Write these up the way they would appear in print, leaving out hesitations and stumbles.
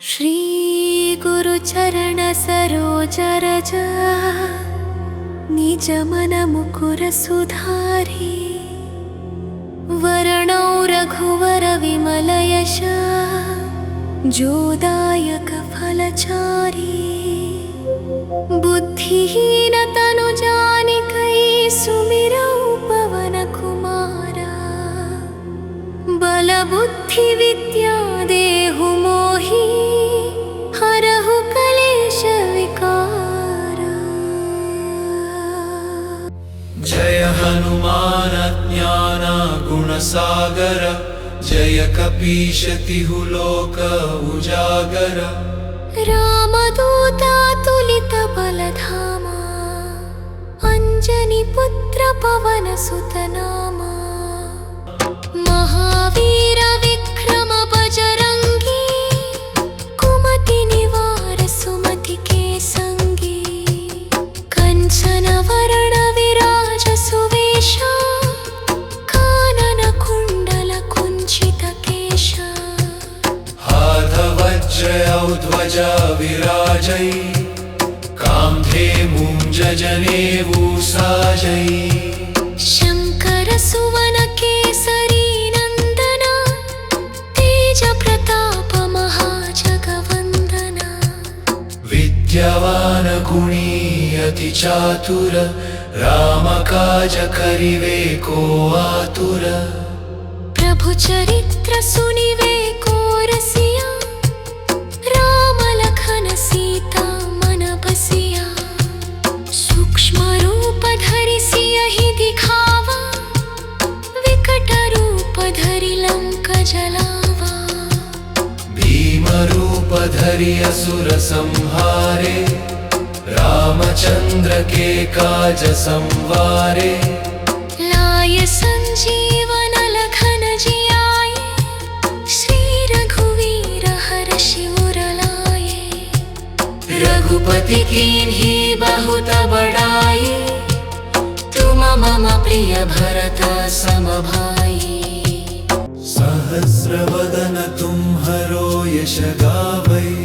श्री गुरु चरण सरोज रज निज मन मुकुर सुधारी वरणौ रघुवर विमल यश जोदायक फलचारी बुद्धिहीन तनु जानिकै सुमिरौ पवन कुमारा बल बुद्धि विद्या देहु मोहि हरहु कलेश विकारा। जय हनुमान ज्ञान गुण सागर जय कपीश तिहु लोक उजागर। रामदूता तुलित बलधामा अंजनी पुत्र पवन सुत नामा महावीर विक्रम बजरंगी कुमति निवार सुमति के संगी कंचन वरण विराज सुवेशा कानन कुंडल कुंचित केशा हाथ वज्र ध्वजा विराजै कांधे मूंज जनेऊ साजै। शंकर सुवन केसरी नंदना तेज प्रताप महाजगवंदना विद्यावान गुणी अति चातुर राम काज करिवे को आतुर। प्रभु चरित्र सुनिवे को रसिया राम लखन सीता मन बसिया सूक्ष्म रूप धरि सियहि दिखावा विकट रूप धरि लंक जलावा। भीम रूप धरि असुर संहारे रामचंद्र के काज संवारे। लाय संजीवन लखन जियाए श्री रघुवीर हर्षि उर लाए। रघुपति कीन्ही बहुत बड़ाई तुम मम प्रिय भरत सम भाई। सहस्र वदन तुम्हरो यश गावै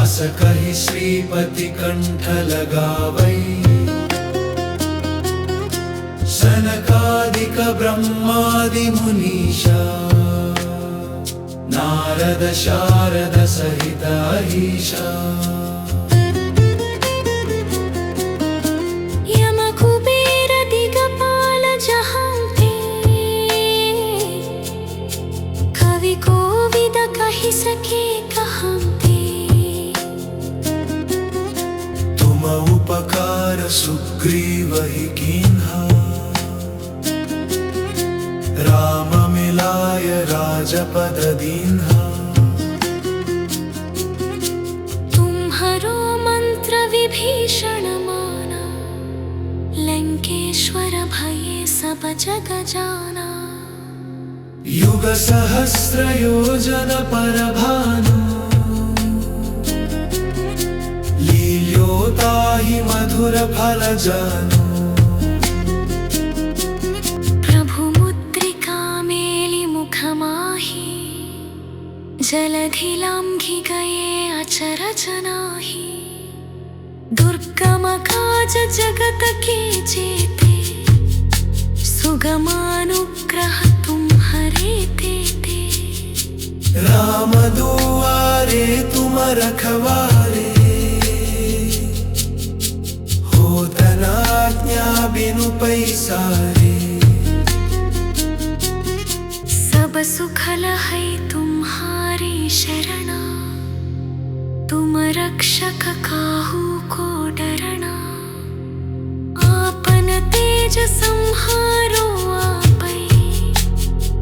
अस कहि श्रीपति कंठ लगावै। सनकादिक ब्रह्मादि मुनीषा नारद शारद सहित अहीशा। यम कुबेर दिगपाल जहांते कवि कोविद कहि सके कहंते। तुम उपकार सुग्रीव ही कीन्हा राम मिलाय राजपद दीन्हा। तुम्हरो मंत्र विभीषण माना लंकेश्वर भये सब जग जाना। युग सहस्र योजन पर भानु लील्योताहि मधुर फल जानु। प्रभु मुद्रिका मेलि मुख माहि जलधि लांघि गए अचरज नाहि। दुर्गम काज जगत के जेते सुगमानुग्रह तुम्हरे तेते। राम दुआरे तुम रखवारे होत न आज्ञा बिनु पैसारे। सब सुखल है तुम्हारी शरणा तुम रक्षक काहू को डरना। आपन तेज संहारो आपै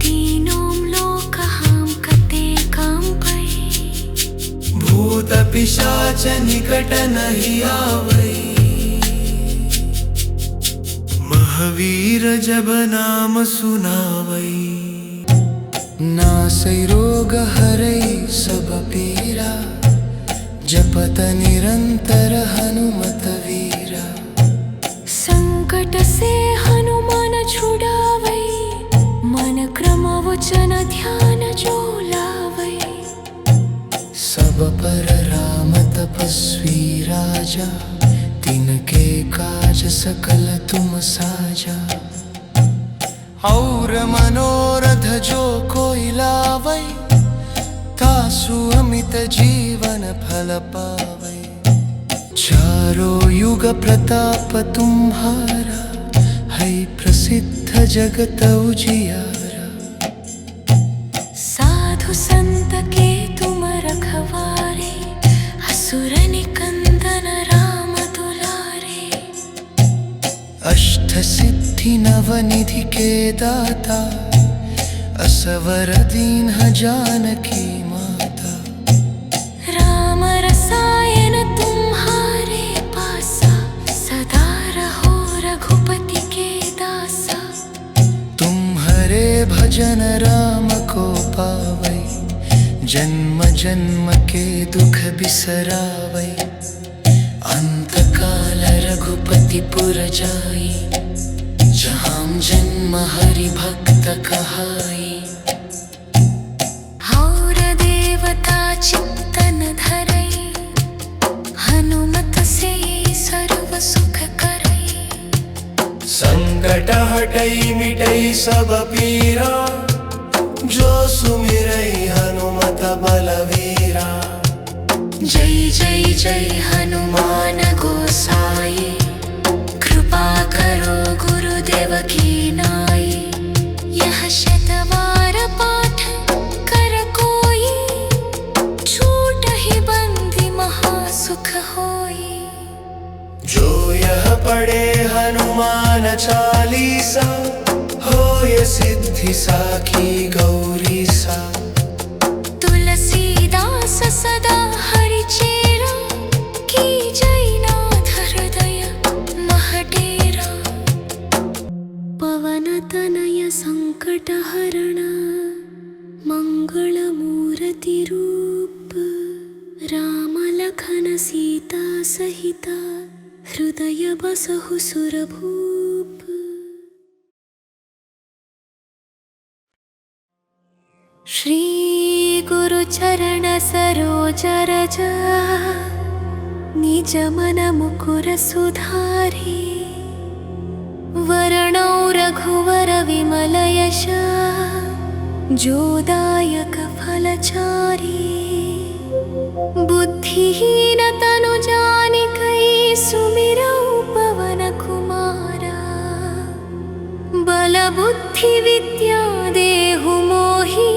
तीनों लोक हांकते कांपै। भूत पिशाच निकट नहीं आवै महावीर जब नाम सुनावै। नासै रोग हरै सब पीरा जपत निरंतर हनुमत वीरा। संकट से हनुमान छुड़ावै मन क्रम वचन ध्यान जो लावै। राजा, तिनके काज सकल तुम साजा। और मनोरथ जो कोई लावै, तासु अमित जीवन फल पावै। चारों युग प्रताप तुम्हारा, है प्रसिद्ध जगत उजियारा। साधु संत के तुम रखवारे, असुर निकंदन राम दुलारे। अष्ट सिद्धि नवनिधि के दाता, असवर दीन जानकी माता। राम रसायन तुम्हारे पासा, सदा रहो रघुपति के दासा। तुम्हारे भजन राम को पावै, जन्म जन्म के दुख बिसरावै। अंत काल रघुपति पुर जाई, जहाँ जन्म हरि भक्त कहाई। और देवता चित्तन धरई, हनुमत से सर्व सुख करई। संकट हटई मिटई सब पीरा, जो सुमिरई हनुमत बलवीरा। जय जय जय हनुमान गोसाई, कृपा करो गुरुदेव की नाई। यह शतवार पाठ कर कोई, छूट ही बंदी महासुख होई। जो यह पढ़े हनुमान चालीसा, होय सिद्धि साखी गौरी सा। तुलसीदास सदा हरि चेरा, की जय नाथ हृदय मह डेरा। पवन तनय संकट हरण, मंगल मूर्ति रूप। राम लखन सीता सहिता, हृदय बसहु सुरभूप। श्री गुरु चरण सरोज रज, निज मन मुकुर सुधारी। वर्णौ रघुवर विमल यश, जो दायक फलचारी। बुद्धिहीन तनु जानिकै, सुमिरौ पवन कुमारा। बल बुद्धि विद्या देहु मोहि,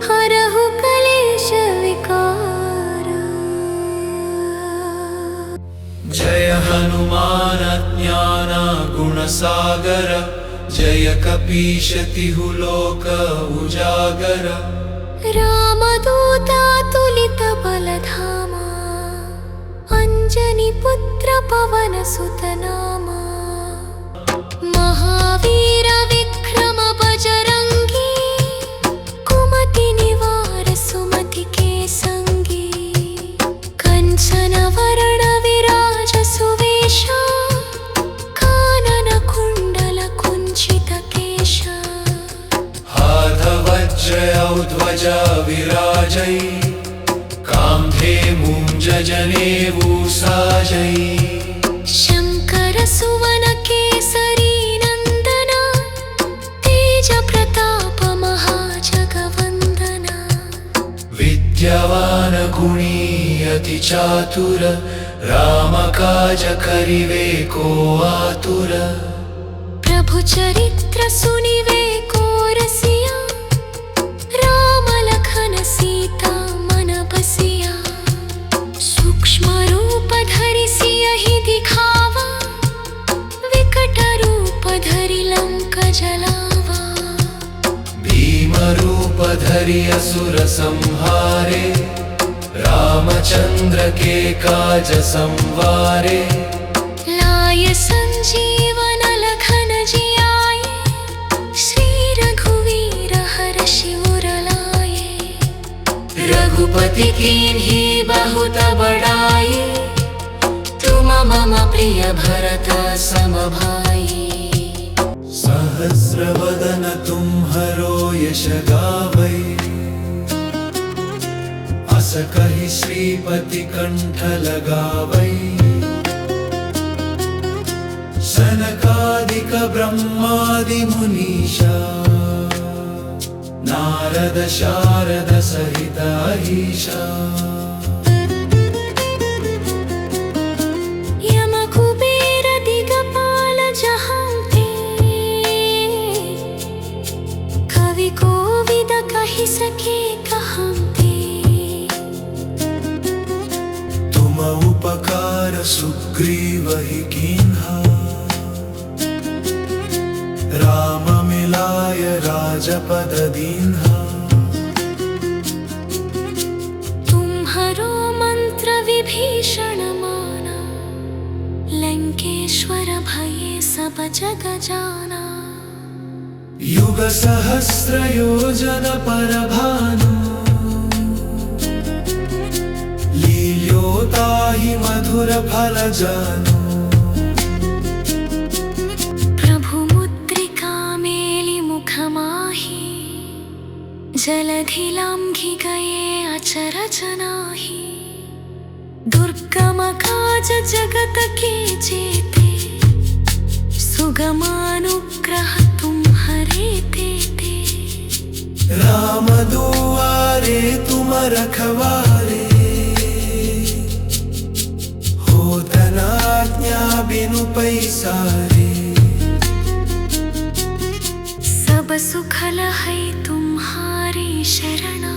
हरहु कलेश विकारा। जय हनुमान ज्ञान गुण सागर, जय कपीश तिहु लोक उजागर। रामदूता तुलित बलधामा, अंजनी पुत्र पवन सुत नामा। महावीर विक्रम बजरंगी, कुमति निवार सुमति के संगी। कंचन वरण विराज सुवेशा, कानन कुंडल कुंचित केशा। हाथ वज्र ध्वजा विराजै, कांधे मूंज जनेऊ साजै। शंकर सुवन केसरी नंदना, तेज प्रताप महाजगवंदना। विद्यावान गुणी अति चातुर, राम काज करिवे को आतुर। प्रभु चरित्र सुनिवे को रसिया, राम लखन सीता मन बसिया। सूक्ष्म रूप धरि सियहि दिखावा, विकट रूप धरि लंक जलावा। भीम रूप धरि असुर संहारे, रामचंद्र के काज संवारे। लाय संजीवन लखन जियाए, श्री रघुवीर हर्षि उर लाए। रघुपति कीन्ही बहुत बड़ाई, तुम मम प्रिय भरत सम भाई। सहस्र वदन तुम्हरो यश गावै, व्यास कहि श्रीपति कंठ लगावै सनकादिक ब्रह्मादि मुनीषा नारद शारद सहित अहीशा यम कुबेर दिगपाल जहांते कवि कोविद कहि सके कहंते तुम उपकार सुग्रीव ही कीन्हा राम मिलाय राजपद दीन्हा तुम्हरो मंत्र विभीषण माना लंकेश्वर भये सब जग जाना युग सहस्र योजन पर भानु लील्योताहि मधुर फल जानु जलधि लांघि गए अचरज नाही दुर्गम काज जगत के जेते सुगमानुग्रह तुम्हरे तेते राम दुआरे तुम रखवारे होत न आज्ञा बिनु पैसारे सब सुखल है तुम्हारी शरणा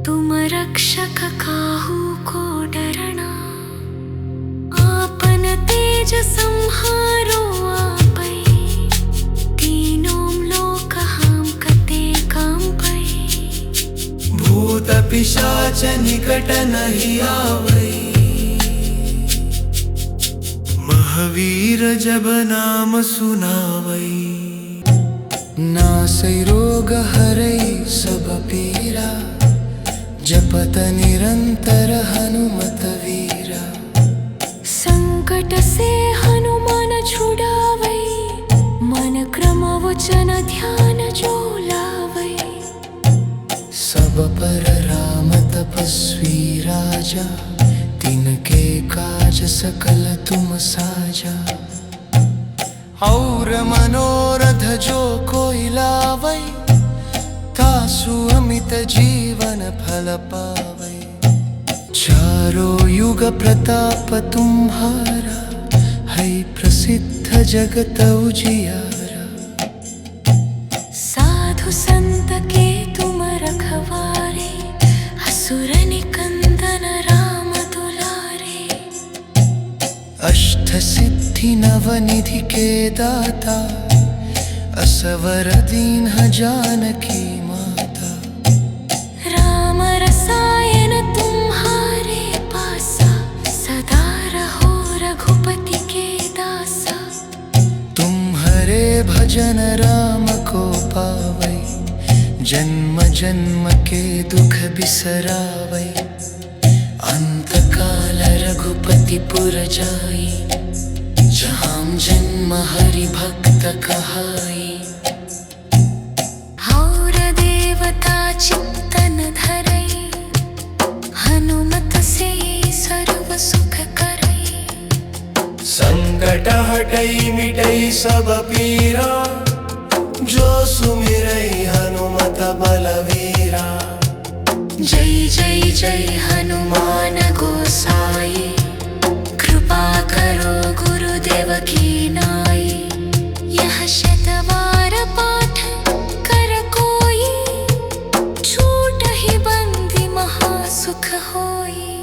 तुम रक्षक काहू को डरना आपन तेज संहारो आपै तीनों लोक हम कते कांपै भूत पिशाच निकट नहीं आवै महावीर जब नाम सुनावै नासै रोग हरै सब पीरा जपत निरंतर हनुमत वीरा संकट से हनुमान छुड़ावै मन क्रम वचन ध्यान जो लावै सब पर राम तपस्वी राजा तिनके काज सकल तुम साजा और मनोरथ जो कोई लावै तासु अमित जीवन फल पावै चारों युग प्रताप तुम्हारा है प्रसिद्ध जगत उजियारा साधु संत के तुम रखवारे असुर निकंदन राम दुलारे अष्ट सिद्धि नवनिधि के दाता असवर दीन्ह जानकी माता राम रसायन तुम्हारे पासा सदा रहो रघुपति के दासा तुम्हारे भजन राम को पावै जन्म जन्म के दुख बिसरावै अंत काल रघुपति पुर जाई जहाँ जन्म हरि भक्त कहाई और देवता चित्तन धरई हनुमत से सर्व सुख करई संकट हटई मिटई सब पीरा जो सुमिरई हनुमत बलवीरा जय जय जय हनुमान गोसाई कृपा करो गुरुदेव की नाई यह शतवार पाठ कर कोई छूट ही बंदी महासुख होई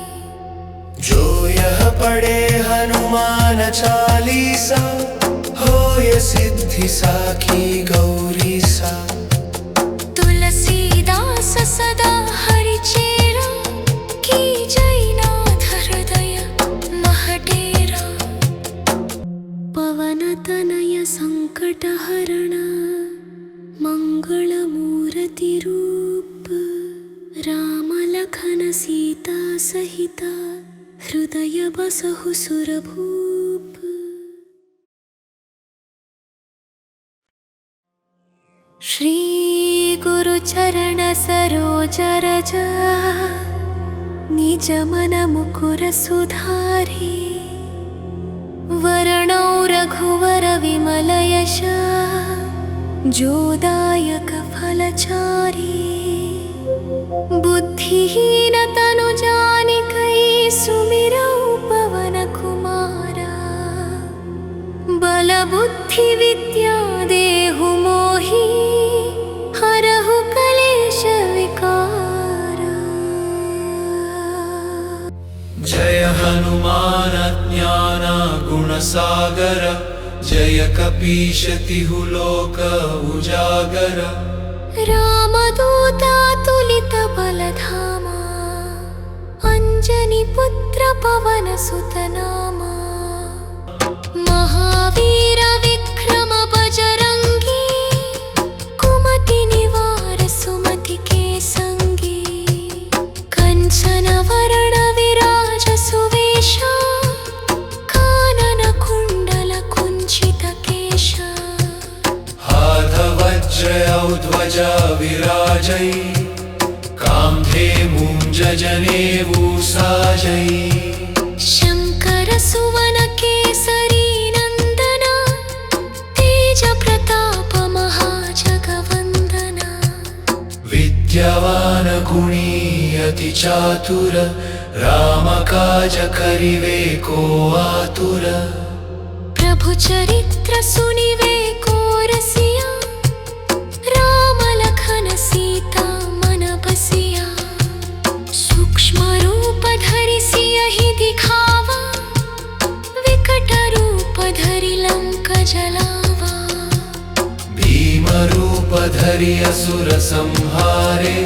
जो यह पढ़े हनुमान चालीसा होय सिद्धि साखी गौरी सा तुलसीदास सदा हरि चेरा की जय नाथ हृदय महडेरा पवन तनय संकट हरण मंगल मूर्ति रूप राम लखन सीता सहिता हृदय बसहु सुरभूप। श्री गुरु चरण सरोज रज निज मन मुकुर सुधारी वर्णौ रघुवर विमल यश जोदायक फलचारी बुद्धिहीन तनु जानिकै सुमिरौ पवन कुमारा बल बुद्धि विद्या देहु मोहि हरहु कलेश विकारा। जय हनुमान ज्ञान गुण सागर जय कपीश तिहु लोक उजागर रामदूता तुलित बलधामा अंजनी पुत्र पवन सुत नामा महावीर विक्रम बजरंगी कुमति निवार सुमति के संगी कंचन वरण विराज सुवेशा कानन कुंडल कुंचित केशा हाथ वज्र ध्वजा विराजै कांधे मूंज जनेऊ साजै शंकर सुवन केसरी नंदना तेज प्रताप महाजगवंदना विद्यावान गुणी अति चातुर राम काज करिवे को आतुर प्रभु चरित्र सुनिवे को रसिया राम लखन सीता मन बसिया सूक्ष्म रूप धरि सियहि दिखावा विकट रूप धरि लंक जलावा भीम रूप धरि असुर संहारे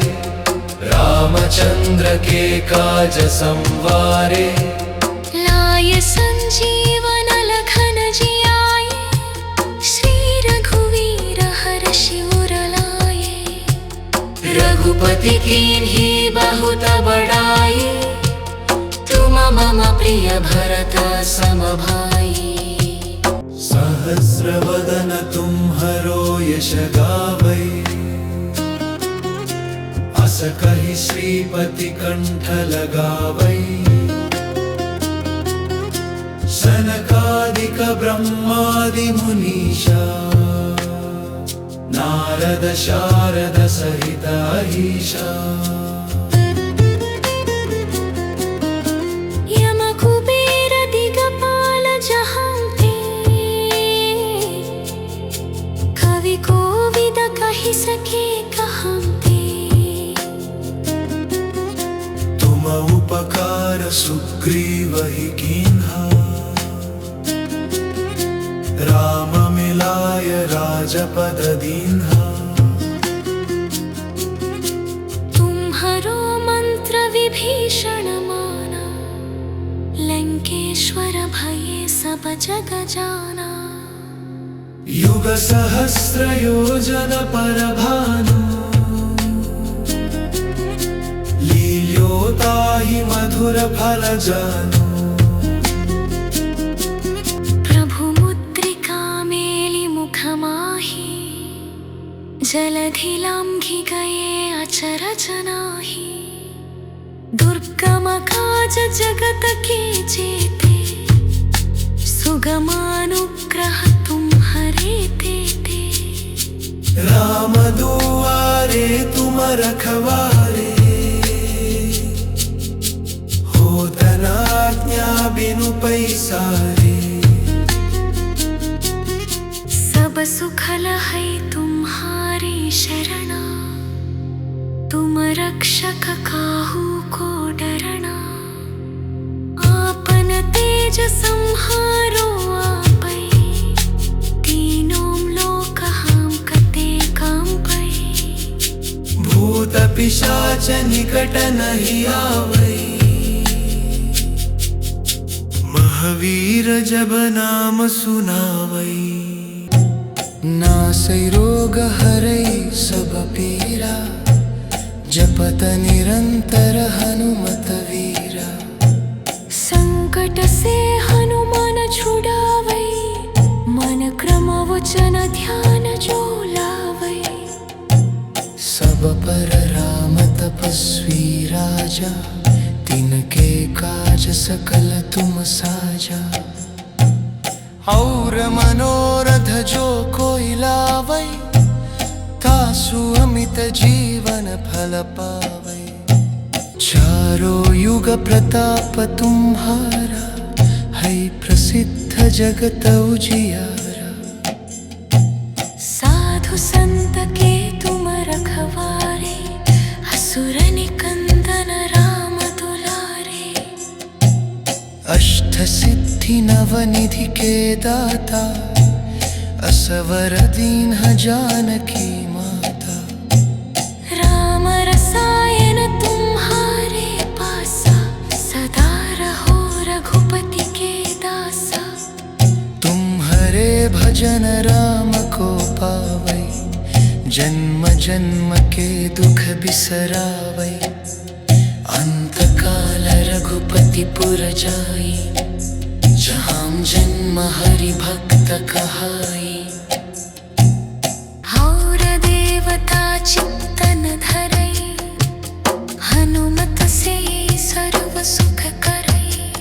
रामचंद्र के काज संवारे लाय संजीवन लखन जियाए श्री रघुवीर हर्षि उर लाए रघुपति कीन्ही बहुत बड़ाई तुम मम प्रिय भरत सम भाई सहस्र वदन तुम्हरो यश गावै अस कहि श्रीपति कंठ लगावै सनकादिक ब्रह्मादि मुनीषा नारद शारद सहित अहीशा यम कुबेर दिगपाल जहांते कवि कोविद कहि सके कहंते तुम उपकार सुग्रीव ही कीन्हा राम मिलाय राजपद दीन्हा तुम्हरो मंत्र विभीषण माना लंकेश्वर भये सब जग जाना युग सहस्र योजन पर भानु लील्योताहि मधुर फल जानु जलधि लांघि गए अचरज नाहि दुर्गम काज जगत के जेते सुगमानुग्रह तुम्हरे तेते राम दुआरे तुम रखवारे होत न आज्ञा बिनु पैसारे सब सुखल है तुम्हारी शरणा तुम रक्षक काहू को डरना आपन तेज संहारो आपै तीनों लोक हम कते कांपै भूत पिशाच निकट नहीं आवै महावीर जब नाम सुनावै नासै रोग हरै सब पीरा जपत निरंतर हनुमत वीरा संकट से हनुमान छुड़ावै मन क्रम वचन ध्यान जो लावै सब सब पर राम तपस्वी राजा, तिनके काज सकल तुम साजा। और मनोरथ जो कोई लावै, तासु अमित जीवन फल पावै। चारों युग प्रताप तुम्हारा, है प्रसिद्ध जगत उजियारा। साधु संत के तुम रखवारे, असुर निकंदन राम दुलारे। अष्ट सिद्धि नवनिधि के दाता, असवर दीन जानकी माता। राम रसायन तुम्हारे पासा, सदा रहो रघुपति के दासा। तुम्हारे भजन राम को पावै, जन्म जन्म के दुख बिसरावै। अंत काल रघुपति पुर जाई, जहाँ जन्म हरि भक्त कहाई। और देवता चित्तन धरई, हनुमत से सर्व सुख करई।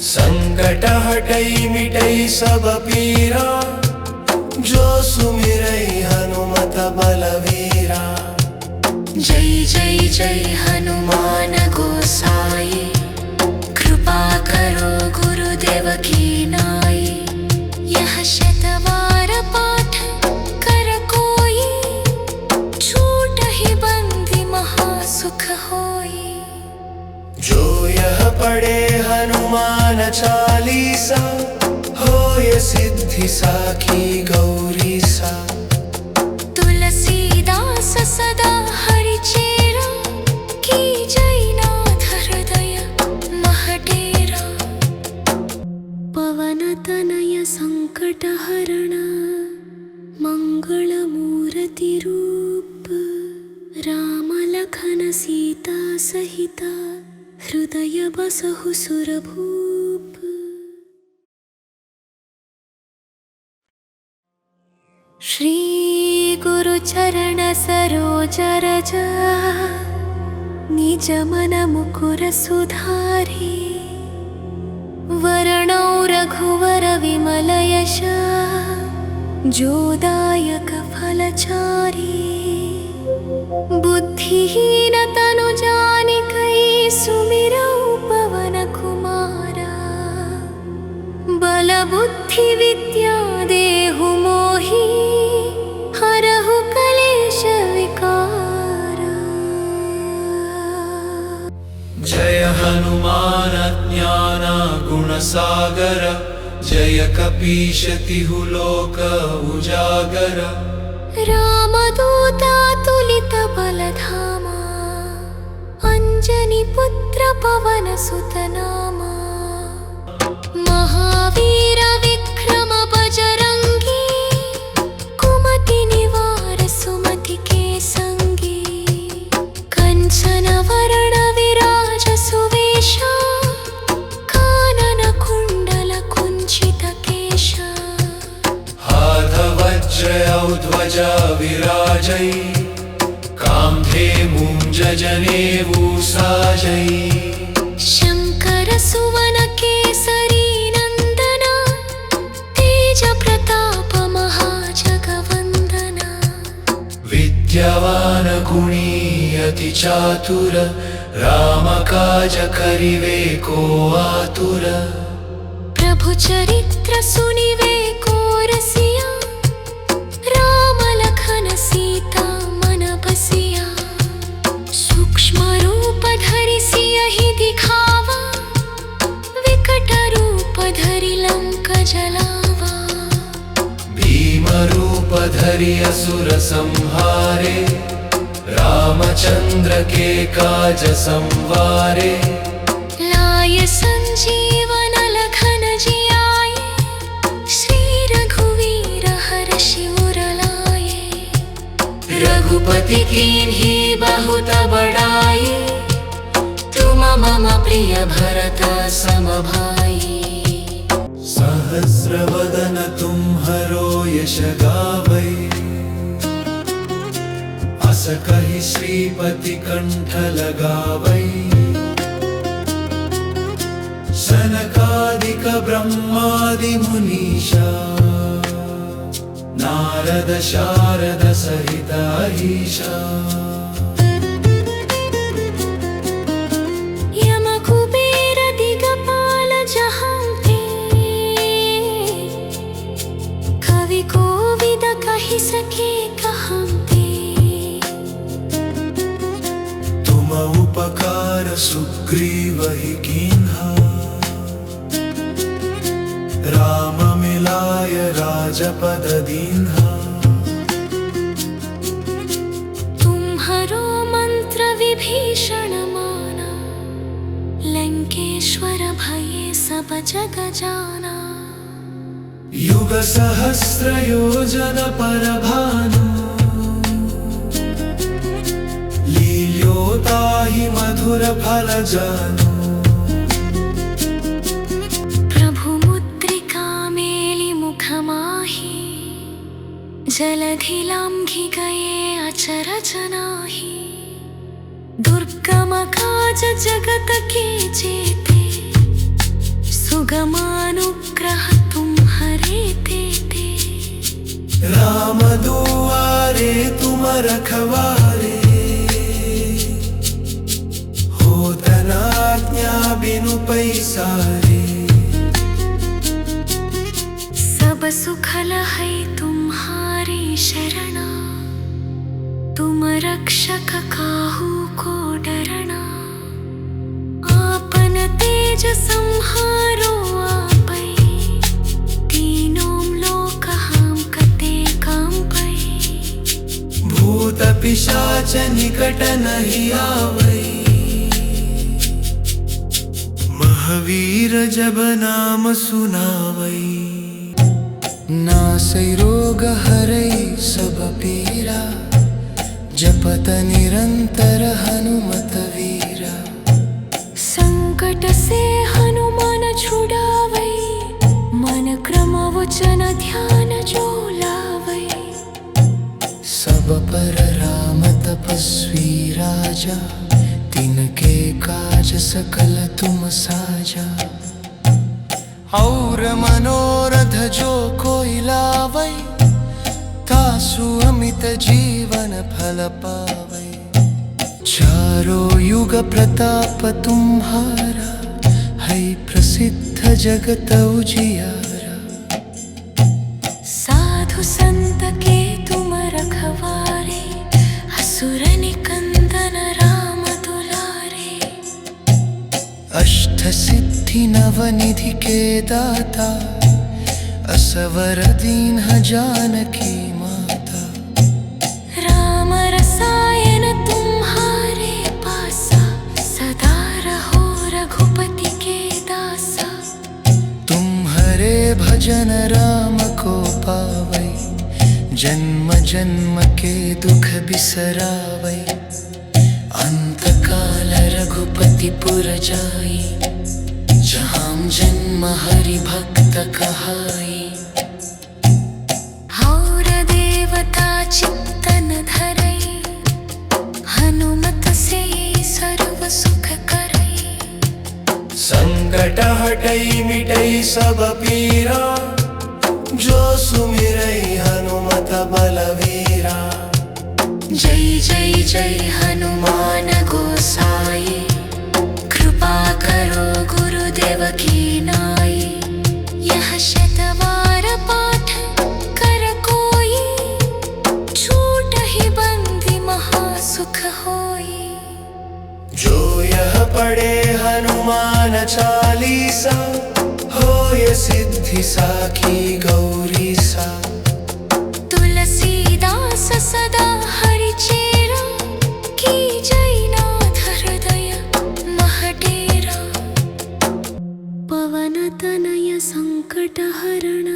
संकट हटई मिटई सब पीरा, जो सुमिरई हनुमत बलवीरा। जय जय जय हनुमान गोसाई, कृपा करो गुरुदेव की नाई। यह शतवार पाठ कर कोई, छूटहि बंदी महासुख होई। जो यह पढ़े हनुमान चालीसा, होय सिद्धि साखी गौरी सा। तुलसीदास सदा हरि चेरा, की जय नाथ हृदय मह डेरा। पवन तनय संकट हरण, मंगल मूर्ति रूप। राम लखन सीता सहिता, हृदय बसहु सुरभूप। श्री गुरु चरण सरोज रज, निज मन मुकुर सुधारी। वरणौ रघुवर विमल यश, जो दायक फलचारी। बुद्धिहीन तनु जानिकै, सुमिरौ पवन कुमारा। बल बुद्धि विद्या देहु मोहि, हरहु कलेश विकारा। जय हनुमान ज्ञान गुण सागर, जय कपीश तिहु लोक उजागर। रामदूता तुलित बलधामा, अंजनी पुत्र पवन सुत नामा। महावीर विक्रम बजरंगी, कुमति निवार सुमति के संगी। कंचन वरण विराज सुवेशा, कानन कुंडल कुंचित केशा। हाथ वज्र ध्वजा विराजै, कांधे मूंज जनेऊ साजै। शंकर सुवन केसरी नंदना, तेज प्रताप महाजगवंदना। विद्यावान गुणी अति चातुर, राम काज करिवे को आतुर। प्रभु चरित्र सुनिवे को रसिया, राम लखन सीता मन बसिया। सूक्ष्म रूप धरि सियहि दिखावा, विकट रूप धरि लंक जलावा। भीम रूप धरि असुर संहारे, रामचंद्र के काज संवारे। लाय संजीवन लखन जियाए, श्री रघुवीर हर्षि उर लाए। रघुपति कीन्ही बहुत बड़ाई, तुम मम प्रिय भरत सम भाई। सहस्रवदन तुम्हरो यश गावै, व्यास कहि श्रीपति कंठ लगावै सनकादिक ब्रह्मादि मुनीषा नारद शारद सहित अहीशा यम कुबेर दिगपाल जहांते कवि कोविद कहि सके कहंते तुम उपकार सुग्रीव ही कीन्हा राम मिलाय राजपद दीन्हा तुम्हरो मंत्र विभीषण माना लंकेश्वर भये सब जग जाना युग सहस्र योजन पर भानु लील्योताहि मधुर फल जानु जलधि लांघि गए अचरज नाही दुर्गम काज जगत के जेते सुगमानुग्रह तुम्हरे तेते राम दुआरे तुम रखवारे होत न आज्ञा बिनु पैसारे सब सुखल है तुम्हारी शरणा तुम रक्षक काहू को डरना आपन तेज संहारो आपै तीनों लोक हम कते कांपै भूत पिशाच निकट नहीं आवै महावीर जब नाम सुनावै नासै रोग हरै सब पीरा जपत निरंतर हनुमत वीरा संकट से हनुमान छुड़ावै मन क्रम वचन ध्यान जो लावै सब पर राम तपस्वी राजा तिनके काज सकल तुम साजा और मनोरथ जो कोई लावै तासु अमित जीवन फल पावै चारों युग प्रताप तुम्हारा है प्रसिद्ध जगत उजियारा साधु संत के तुम रखवारे असुर निकंदन राम दुलारे अष्ट सिद्धि नवनिधि के दाता असवर दीन्ह जानकी माता राम रसायन तुम्हारे पासा सदा रहो रघुपति के दासा तुम्हारे भजन राम को पावै जन्म जन्म के दुख बिसरावै अंत काल रघुपति पुर जाई जहाँ जन्म हरि भक्त कहाई और देवता चित्तन धरई हनुमत से सर्व सुख करई संकट हटई मिटई सब पीरा जो सुमिरई हनुमत बलवीरा जय जय जय हनुमान गोसाई कृपा करो गुरुदेव की नाई यह शतवार पाठ कर कोई छूट ही बंदी महासुख होई जो यह पढ़े हनुमान चालीसा होय सिद्धि साखी गौरी सा तुलसीदास सदा हरि चेरा की जय नाथ हृदय महडेरा पवन तनय संकट हरण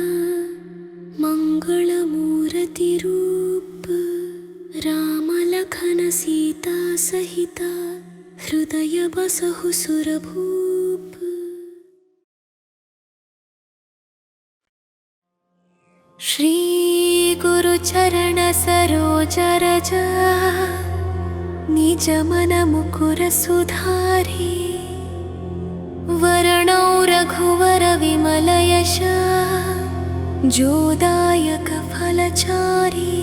मंगल मूर्ति रूप राम लखन सीता सहिता हृदय बसहु सुरभूप। श्री गुरु चरण सरोज रज निज मन मुकुर सुधारी वर्णौ रघुवर विमल यश जोदायक फलचारी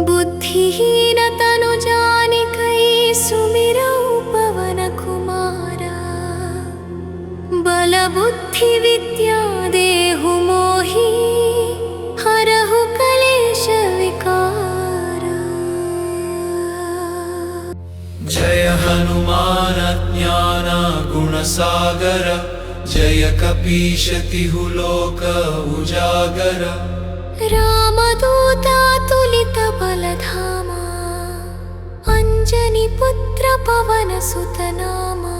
बुद्धिहीन तनु जानिकै सुमिरौ पवन कुमारा बल बुद्धि विद्या देहु मोहि हरहु कलेश विकारा। जय हनुमान ज्ञान गुण सागर जय कपीश तिहु लोक उजागर रामदूता तुलित बलधामा अंजनी पुत्र पवन सुत नामा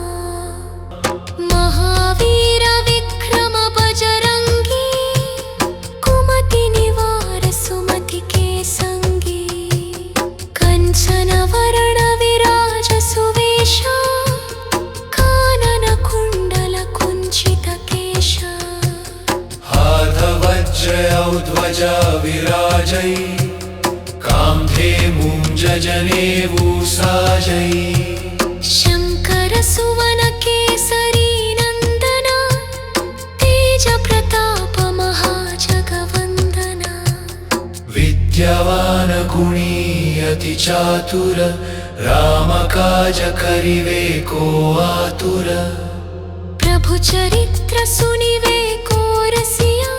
महावीर विक्रम बजरंगी कुमति निवार सुमति के संगी कंचन वरण विराज सुवेशा कानन कुंडल कुंचित केशा हाथ वज्र ध्वजा विराजै कांधे मूंज जनेऊ साजै शंकर सुवन केसरी नंदना तेज प्रताप महाजगवंदना विद्यावान गुणी अति चातुर राम काज करिवे को आतुर प्रभु चरित्र सुनिवे को रसिया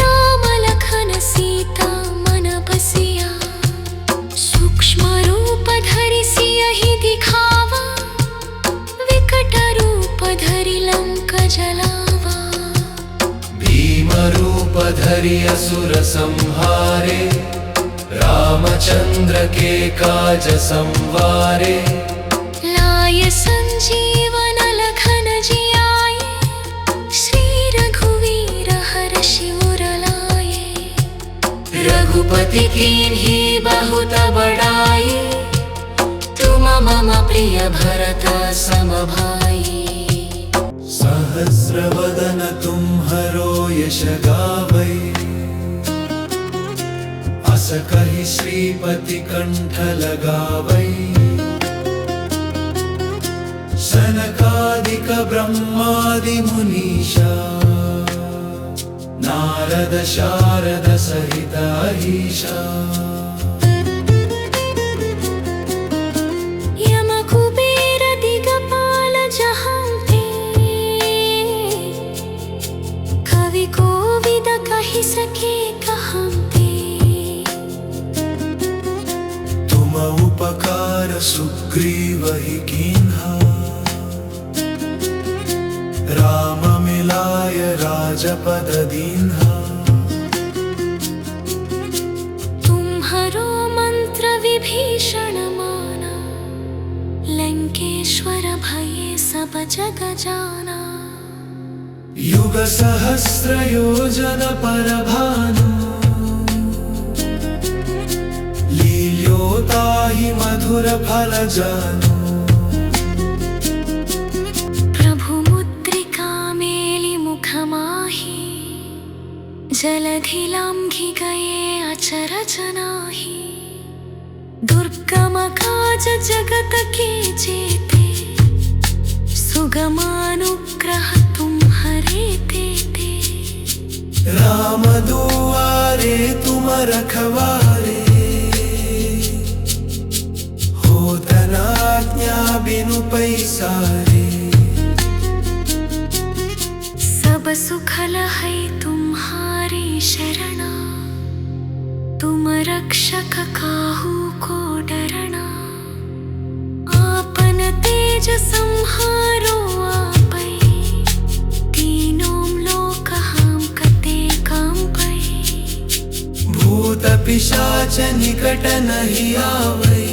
राम लखन सीता मन बसिया सूक्ष्म रूप धरि सियहि दिखावा विकट रूप धरि लंक जलावा भीम रूप धरि असुर संहारे रामचंद्र के काज संवारे लाय संजीवन लखन जियाए श्री रघुवीर हर्षि उर लाए रघुपति कीन्ही बहुत बड़ाई तुम मम प्रिय भरत सम भाई सहस्र वदन तुम्हरो यश गावै अस कहि श्रीपति कंठ लगावै सनकादिक ब्रह्मादि मुनीषा नारद शारद सहित अहीशा यम कुबेर दिगपाल जहांते कवि कोविद कहि सके कहंते तुम उपकार सुग्रीव ही कीन्हा राम मिलाय राजपद दीन्हा तुम्हरो मंत्र विभीषण माना लंकेश्वर भये सब जग जाना युग सहस्र योजन पर भानु लील्योताहि मधुर फल जानु जलधि लांघि गए अचरज नाहि दुर्गम काज जगत के जेते सुगमानुग्रह तुम्हरे तेते राम दुआरे तुम रखवारे होत न आज्ञा बिनु पैसारे सब सुखल है तुम्हारी शरणा तुम रक्षक काहू को डरना आपन तेज संहारो आपै तीनों लोक हम कते कांपै भूत पिशाच निकट नहीं आवै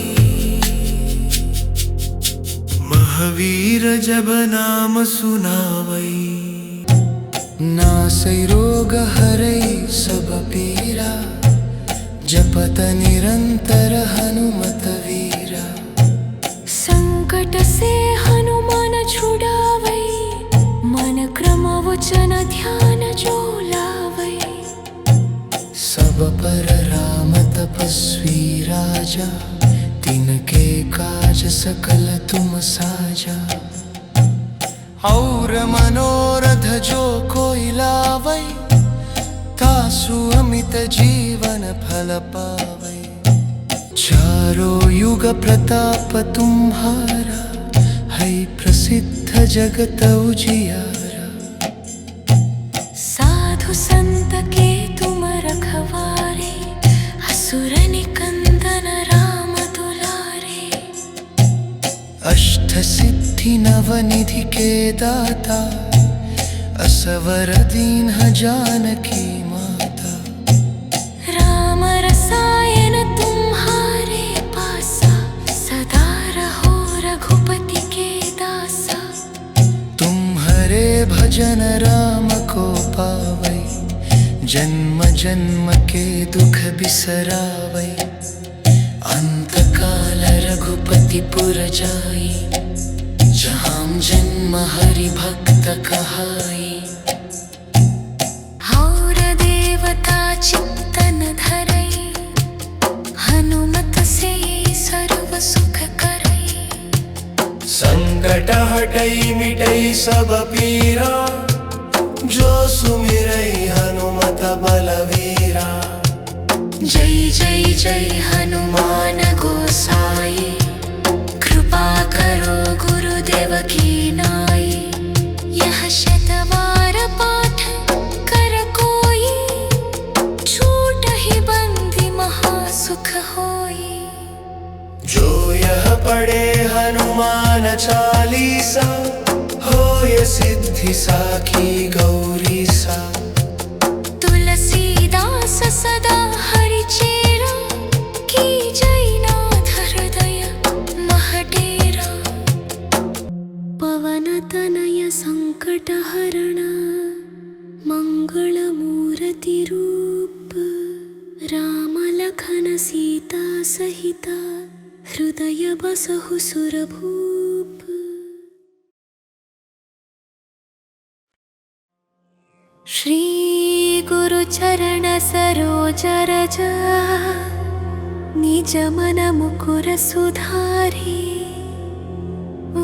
महावीर जब नाम सुनावै नासै रोग हरै सब पीरा जपत निरंतर हनुमत वीरा संकट से हनुमान छुड़ावै मन क्रम वचन ध्यान जो लावै सब सब पर राम तपस्वी राजा, तिनके काज सकल तुम साजा। और मनोरथ जो कोई लावै, तासु अमित जीवन फल पावै। चारों युग प्रताप तुम्हारा, है प्रसिद्ध जगत उजियारा। साधु संत के तुम रखवारे, असुर निकंदन राम दुलारे। अष्ट सिद्धि नवनिधि के दाता, असवर दीन जानकी माता। राम रसायन तुम्हारे पासा, सदा रहो रघुपति के दासा। तुम्हारे भजन राम को पावै, जन्म जन्म के दुख बिसरावै। अंत काल रघुपति पुर जाई, जहाँ जन्म हरि भक्त कहाई। और देवता चित्तन धरई, हनुमत से सर्व सुख करई। संकट हटई मिटई सब पीरा, जो सुमिरई हनुमत बलवीरा। जय जय जय हनुमान गोसाई, कृपा करो गुरुदेव की नाई। यह शतवार पाठ कर कोई, छूट ही बंदी महासुख होई। जो यह पढ़े हनुमान चालीसा, होय सिद्धि साखी गौरी सा। तुलसीदास सदा हरि चेरा, की जय नाथ हृदय महडेरा। पवन तनय संकट हरण, मंगल मूर्ति रूप। राम लखन सीता सहिता, हृदय बसहु सुरभूप। श्री गुरु चरण सरोज रज, निज मन मुकुर सुधारी।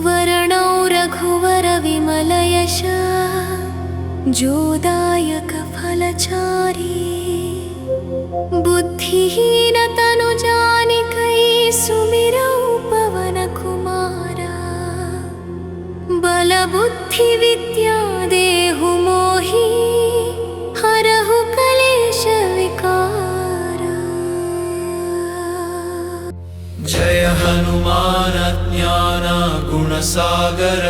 वर्णौ रघुवर विमल यश, जो दायक फलचारी। बुद्धिहीन तनु जानिकै, सुमिरौ पवन कुमारा। बल बुद्धि विद्या देहु मोहि, हरहु कलेश विकारा। जय हनुमान ज्ञान गुण सागर,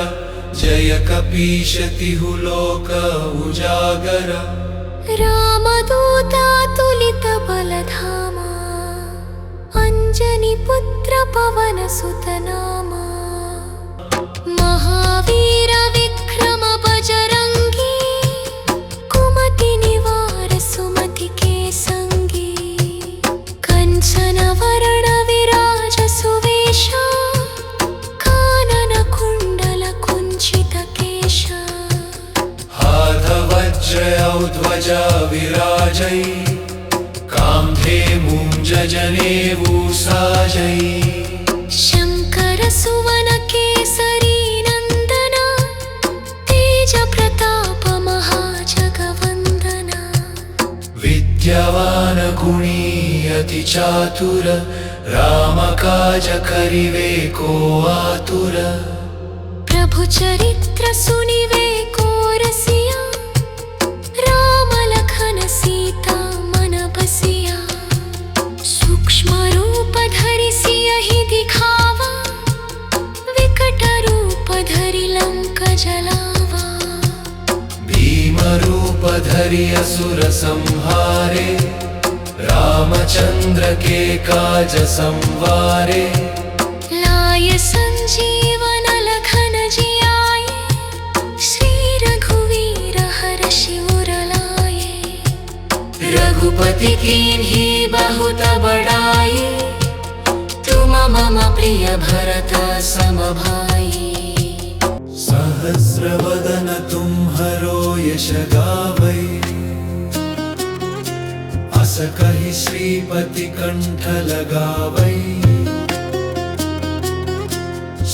जय कपीश तिहु लोक उजागर। रामदूता तुलित बलधामा, अंजनी पुत्र पवन सुत नामा। महावीर विक्रम बजरंगी, कुमति निवार सुमति के संगी। कंचन वरण विराज सुवेशा, कानन कुंडल कुंचित केशा। हाथ वज्र ध्वजा विराजै, कांधे मूंज जनेऊ साजै। शंकर सुवन केसरी नंदना, तेज प्रताप महाजगवंदना। विद्यावान गुणी अति चातुर, राम काज करिवे को आतुर। प्रभु चरित्र सुनिवे को रसिया, राम लखन सीता मन बसिया। सूक्ष्म रूप धरि सियहि दिखावा, विकट रूप धरि लंक जलावा। भीम रूप धरि असुर संहारे, रामचंद्र के काज संवारे। लाय संजीवन लखन जियाए, श्री रघुवीर हर्षि उर लाए। रघुपति कीन्ही बहुत बड़ाई, तुम मम प्रिय भरत सम भाई। सहस्रवदन तुम्हरो यश गावै, व्यास कहि श्रीपति कंठ लगावै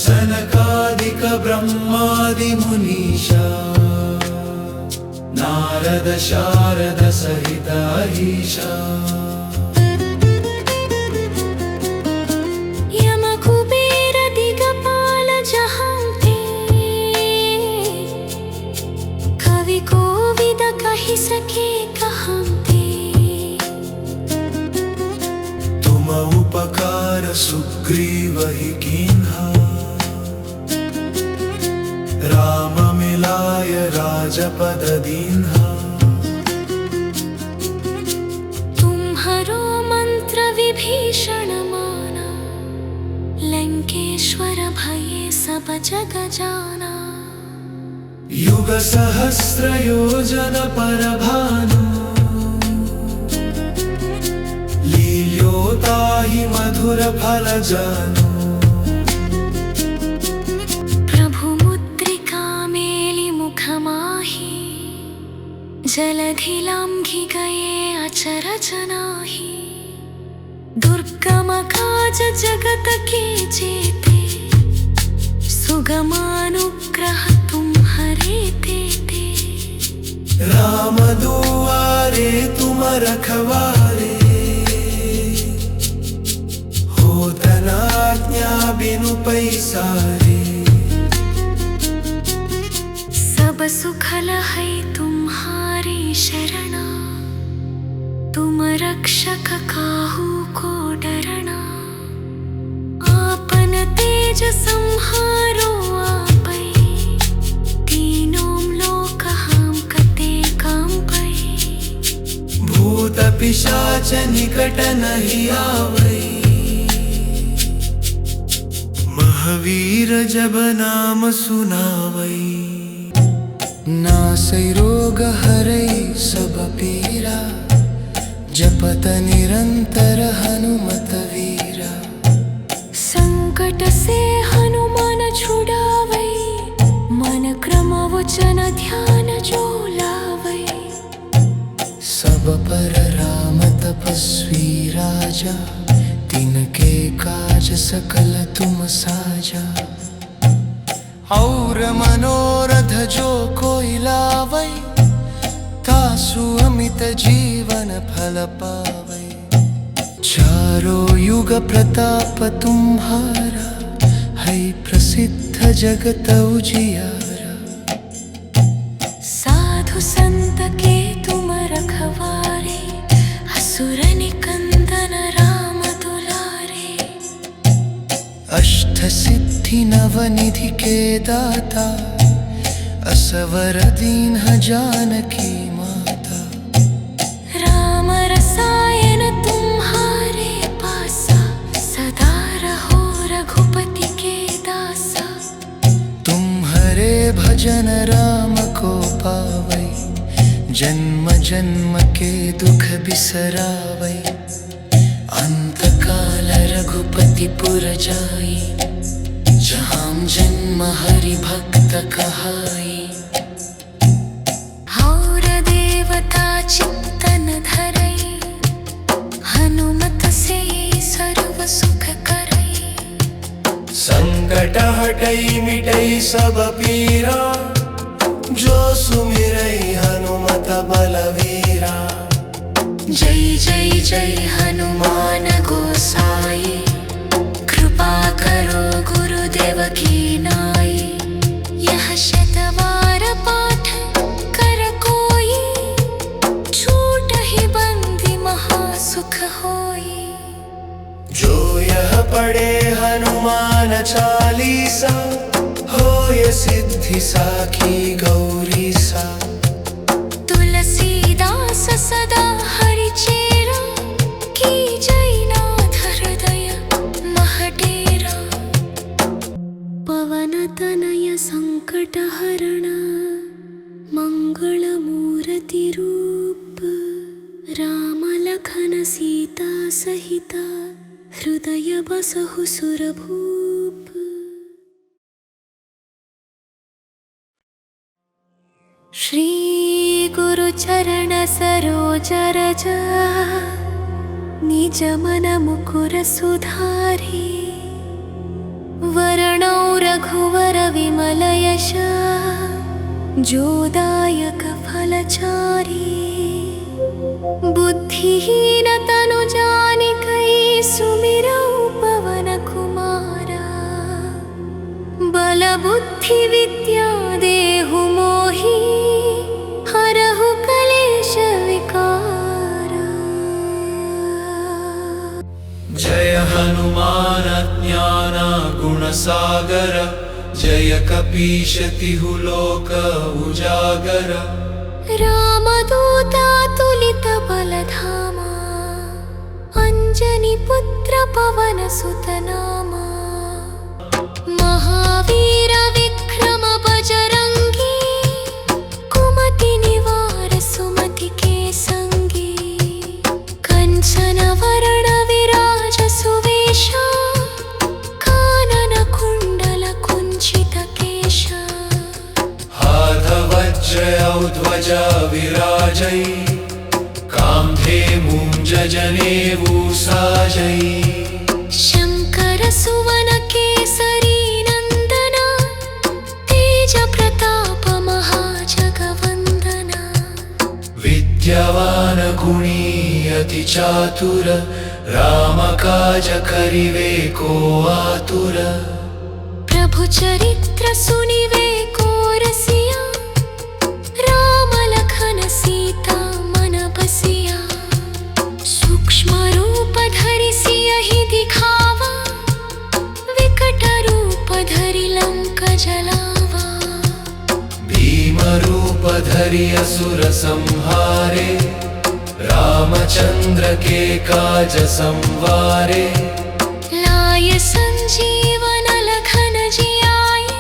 सनकादिक ब्रह्मादि मुनीषा नारद शारद सहित अहीशा यम कुबेर दिगपाल जहांते कवि कोविद कहि सके कहंते तुम उपकार सुग्रीव ही कीन्हा राम मिलाय राजपद दीन्हा तुम्हरो मंत्र विभीषण माना लंकेश्वर भये सब जग जाना युग सहस्र योजन पर भानु लील्योताहि मधुर फल जानु जलधि लांघि गए अचरज नाही दुर्गम काज जगत के जेते सुगमानुग्रह तुम्हारे तेते राम दुआरे तुम रखवारे होत न आज्ञा बिनु पैसारे सब सुखल है तुम्हारी शरणा तुम रक्षक काहू को डरना आपन तेज संहारो आपै तीनों लोक हम कते कांपै भूत पिशाच निकट नहीं आवै महावीर जब नाम सुनावै नासै रोग हरै सब पीरा जपत निरंतर हनुमत वीरा संकट से हनुमान छुड़ावै मन क्रम वचन ध्यान जो लावै सब पर राम तपस्वी राजा तिनके काज सकल तुम साजा और मनोरथ जो कोई लावै तासु अमित जीवन फल पावै चारों युग प्रताप तुम्हारा है प्रसिद्ध जगत उजियारा साधु संत के तुम रखवारे असुर निकंदन राम दुलारे अष्ट सिद्धि नवनिधि के दाता असवर दीन जानकी माता राम रसायन तुम्हारे पासा सदा रहो रघुपति के दासा तुम्हारे भजन राम को पावै जन्म जन्म के दुख बिसरावै अंत काल रघुपति पुर जाई जहाँ जन्म हरि भक्त कहाई और देवता चित्तन धरई हनुमत से सर्व सुख करई संकट हटई मिटई सब पीरा जो सुमिरई हनुमत बलवीरा जय जय जय हनुमान गोसाई कृपा करो गुरुदेव की नाई यह शतवार पाठ कर कोई छूट ही बंदी महासुख होई जो यह पढ़े हनुमान चालीसा होय सिद्धि साखी गौरी सा तुलसीदास सदा हरि चेरा की जय नाथ हृदय महडेरा पवन तनय संकट हरण मंगल मूर्ति रूप राम लखन सीता सहिता हृदय बसहु सुरभूप। श्री गुरु चरण सरोज रज निज मन मुकुर सुधारी वर्णौ रघुवर विमल यश जोदायक फलचारी बुद्धिहीन तनु जानिकै सुमिरौ पवन कुमारा बल बुद्धि विद्या देहु मोहि हरहु कलेश विकारा। जय हनुमान ज्ञान गुण सागर जय कपीश तिहु लोक उजागर रामदूता तुलित बलधामा अंजनी पुत्र पवन सुत नामा महावीर विक्रम बजरंगी कुमति निवार सुमति के संगी कंचन वरण विराज सुवेशा कानन कुंडल कुंचित केशा हाथ वज्र ध्वजा विराजै कांधे मूंज जनेऊ साजै शंकर सुवन केसरी नंदना तेज प्रताप महाजगवंदना विद्यावान गुणी अति चातुर राम काज करिवे को आतुर प्रभु चरित्र सुनिवे को रसिया राम लखन सीता मन बसिया सूक्ष्म रूप धरि सियहि दिखावा विकट रूप धरि लंक जलावा भीम रूप धरि असुर संहारे रामचंद्र के काज संवारे लाय संजीवन लखन जियाए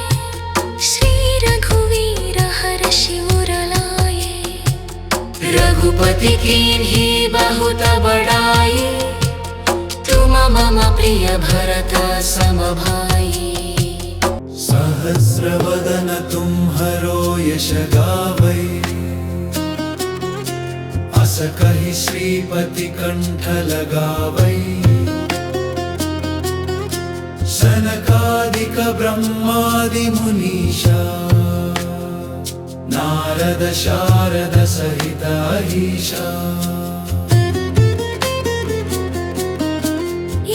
श्री रघुवीर हर्षि उर लाए रघुपति कीन्ही बहुत बड़ाई तुम मम प्रिय भरत सम भाई सहस्र वदन तुम्हरो यश गावै अस कहि श्रीपति कंठ लगावै सनकादिक ब्रह्मादि मुनीषा नारद शारद सहित अहीशा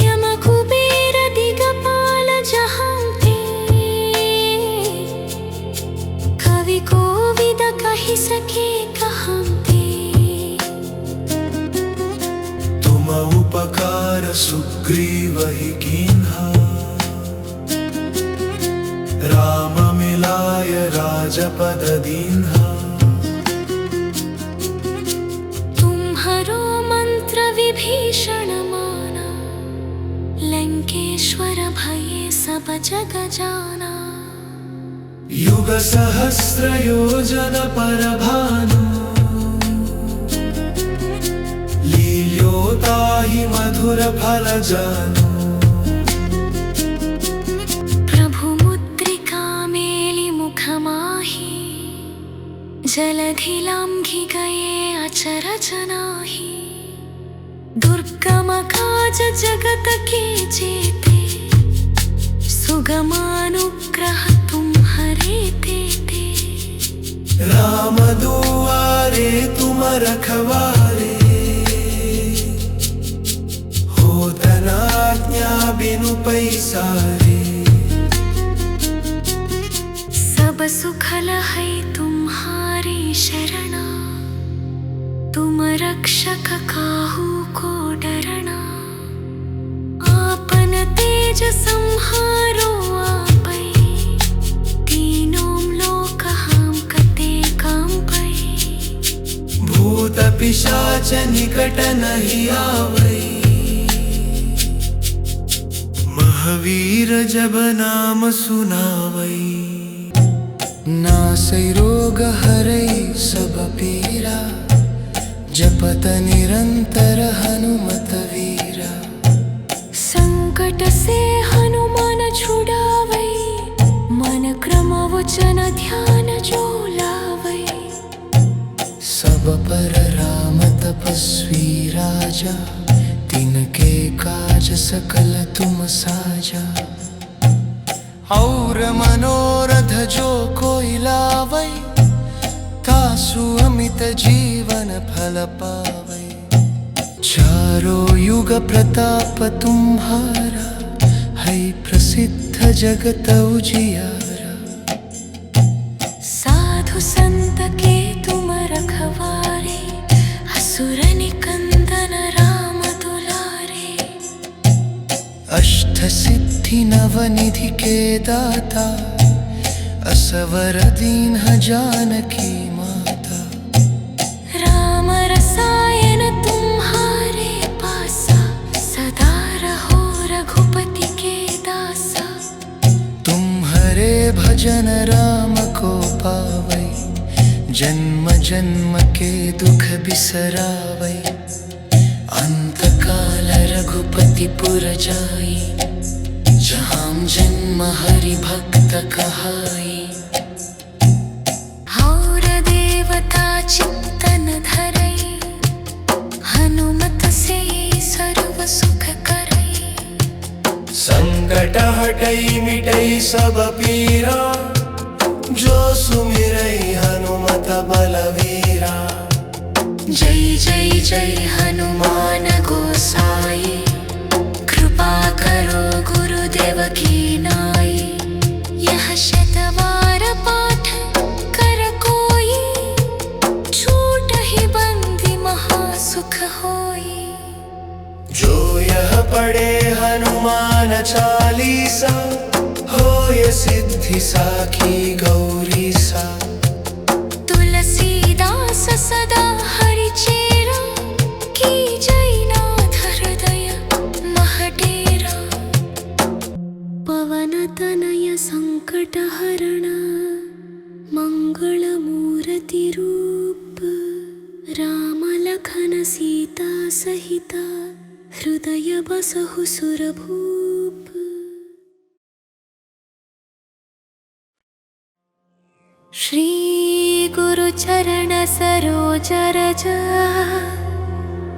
यम कुबेर दिगपाल जहांते कवि कोविद कहि सके कहंते तुम उपकार सुग्रीव ही कीन्हा राम मिलाय राजपद दीन्हा तुम्हरो मंत्र विभीषण माना लंकेश्वर भये सब जग जाना युग सहस्र योजन पर भानु लील्योताहि मधुर फल जानु जलधि लांघि गए अचरज नाहि दुर्गम काज जगत के जेते सुगमानुग्रह तुम्हरे तेते राम दुआरे तुम रखवारे होत न आज्ञा बिनु पैसारे सब सुखल है तुम्हारी शरणा तुम रक्षक काहू को डरना आपन तेज संहारो आपै तीनों लोक हम कते कांपै भूत पिशाच निकट नहीं आवै महावीर जब नाम सुनावै नासै रोग हरै सब पीरा जपत निरंतर हनुमत वीरा संकट से हनुमान छुड़ावै मन क्रम वचन ध्यान जो लावै पर राम तपस्वी राजा, तिनके काज सकल तुम साजा। और मनोरथ जो कोई लावै, तासु अमित जीवन फल पावै। चारों युग प्रताप तुम्हारा, है प्रसिद्ध जगत उजियारा। साधु संत के तुम रखवारे, असुर निकंदन राम दुलारे। अष्ट सिद्धि नवनिधि के दाता, असवर दीन जानकी माता। राम रसायन तुम्हारे पासा, सदा रहो रघुपति के दासा। तुम्हारे भजन राम को पावै, जन्म जन्म के दुख बिसरावै। अंत काल रघुपति पुर जाई, जहाँ जन्म हरि भक्त कहाई। और देवता चित्तन धरई, हनुमत से सर्व सुख करई। संकट हटई मिटई सब पीरा, जो सुमिरई हनुमत बलवीरा। जय जय जय हनुमान गोसाई, कृपा करो गुरुदेव की नाई। यह शतवार पाठ कर कोई, छूटहि बंदी महासुख होई। जो यह पढ़े हनुमान चालीसा, होय सिद्धि साखी गौरी सा। तुलसीदास सदा हरि चेरा, की जय नाथ हृदय महडेरा। पवन तनय संकट हरण, मंगल मूर्ति रूप। राम लखन सीता सहिता, हृदय बसहु सुरभूप। श्री गुरु चरण सरोज रज,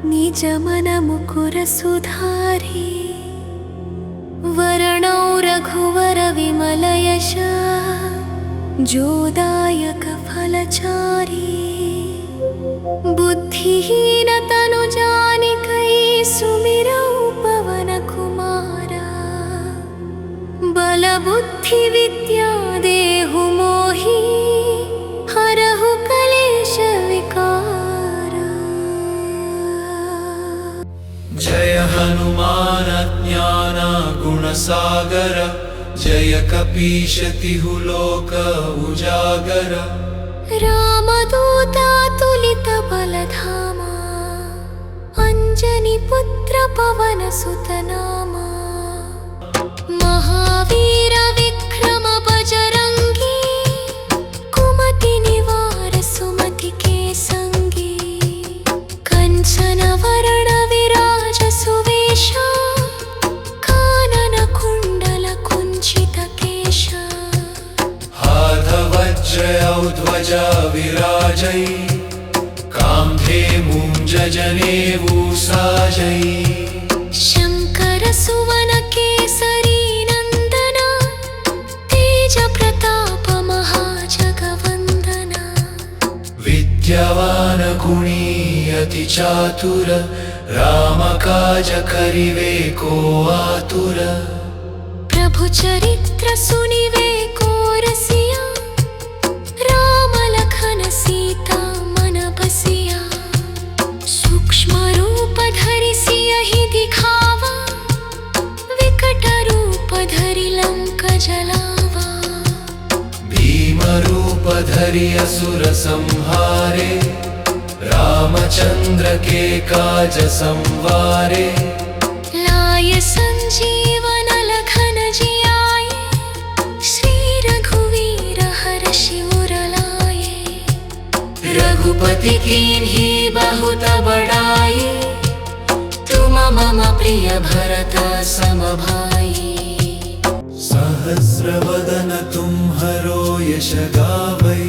निज मन मुकुर सुधारी। वर्णौ रघुवर विमल यश, जो दायक फलचारी। बुद्धिहीन तनु जानिकै, सुमिरौ पवन कुमारा। बल बुद्धि विद्या देहु मोहि, हरहु कलेश विकारा। जय हनुमान ज्ञान गुण सागर, जय कपीश तिहु लोक उजागर। रामदूता तुलित बलधामा, अंजनी पुत्र पवन सुत नामा। महावीर विक्रम बजरंगी, कुमति निवार सुमति के संगी। कंचन वरण विराज सुवेशा, कानन कुंडल कुंचित केशा। हाथ वज्र ध्वजा विराजै, कांधे मूंज जनेऊ साजै। शंकर सुवन केसरी नंदना, तेज प्रताप महाजगवंदना। विद्यावान गुणी अति चातुर, राम काज करिवे को आतुर। प्रभु चरित्र सुनिवे को रसिया, राम लखन सीता मन बसिया। सूक्ष्म रूप धरि सियहि दिखावा, विकट रूप धरि लंक जलावा। भीम रूप धरि असुर संहारे, रामचंद्र के काज संवारे। लाय संजीवन लखन जियाए, श्री रघुवीर हर्षि उर लाए। रघुपति कीन्ही बहुत बड़ाई, तुम मम प्रिय भरत सम भाई। सहस्रवदन तुम्हरो यश गावै,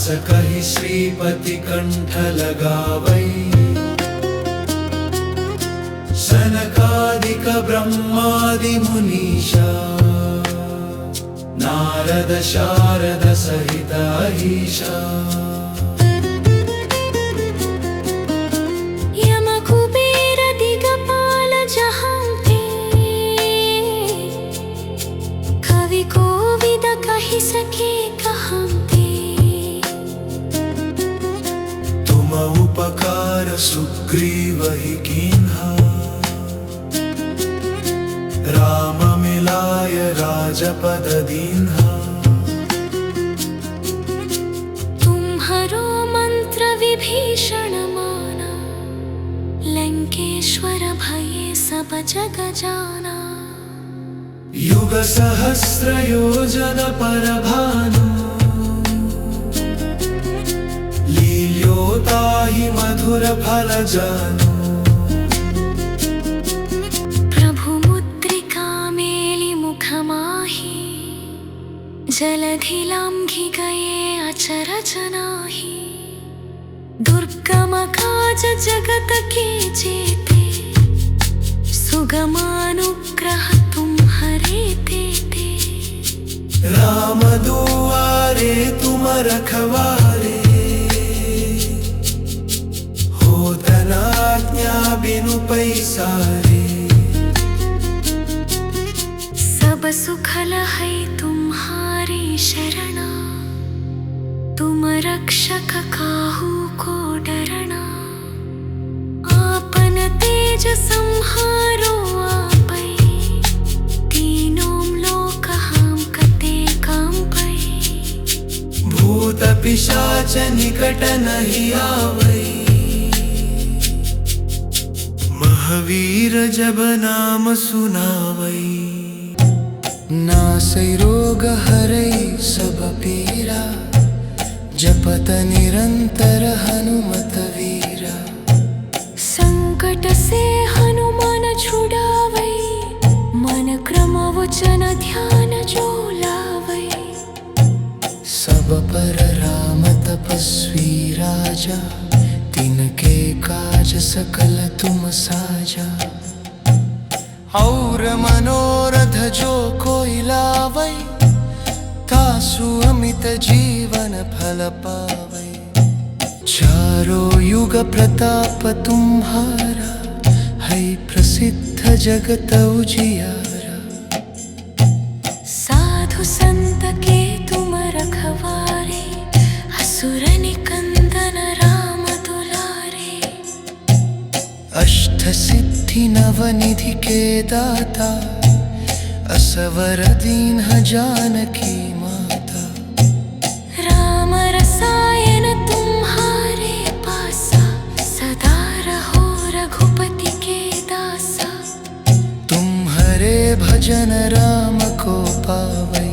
व्यास कहि श्रीपति कंठ लगावै सनकादिक ब्रह्मादि मुनीषा नारद शारद सहित अहीशा यम कुबेर दिगपाल जहांते कवि कोविद कहि सके कहंते तुम उपकार सुग्रीव ही कीन्हा राम मिलाय राजपद दीन्हा तुम्हरो मंत्र विभीषण माना लंकेश्वर भये सब जग जाना युग सहस्र योजन पर भानु लील्योताहि मधुर फल जानु जलधि लांघि गए अचरज नाही दुर्गम काज जगत के जेते सुगमानुग्रह तुम्हरे तेते राम दुआरे तुम रखवारे होत न आज्ञा बिनु पैसारे सब सुखल है तुम्हारी शरणा तुम रक्षक काहू को डरना आपन तेज संहारो आपै तीनों लोक हम कते कांपै भूत पिशाच निकट नहीं आवै महावीर जब नाम सुनावै नासै रोग हरै सब पीरा जपत निरंतर हनुमत वीरा संकट से हनुमान छुड़ावै मन क्रम वचन ध्यान जो लावै सब पर राम तपस्वी राजा तिनके काज सकल तुम साजा और मनोरथ जो कोई लावै तासु अमित जीवन फल पावै चारों युग प्रताप तुम्हारा है प्रसिद्ध जगत उजियारा साधु संत के तुम रखवारे असुर निकंदन राम दुलारे अष्ट सिद्धि नवनिधि के दाता असवर दीन जानकी माता राम रसायन तुम्हारे पासा सदा रहो रघुपति के दासा तुम्हारे भजन राम को पावै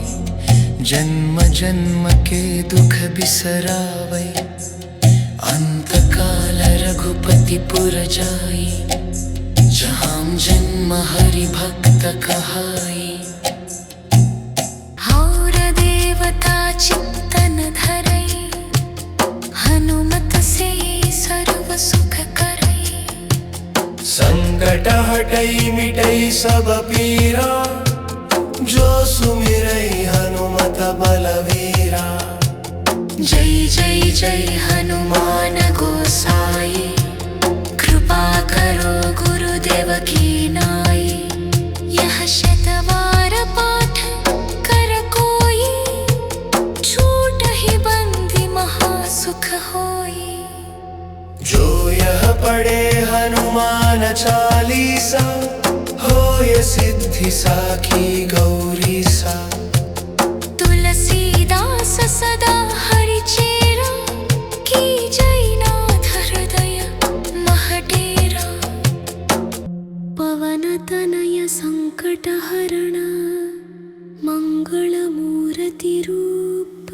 जन्म जन्म के दुख बिसरावै अंत काल रघुपति पुर जाई जहाँ जन्म हरि भक्त कहाई और देवता चित्तन धरई हनुमत से सर्व सुख करई संकट हटई मिटई सब पीरा जो सुमिरई हनुमत बलवीरा जय जय जय हनुमान गोसाई कृपा करो गुरुदेव की नाई यह शतवार पाठ कर कोई छूट ही बंदी महासुख होई जो यह पढ़े हनुमान चालीसा होय सिद्धि साखी गौरी सा तुलसीदास सदा हरि चेरा की जय नाथ हृदय महडेरा पवन तनय संकट हरण मंगल मूर्ति रूप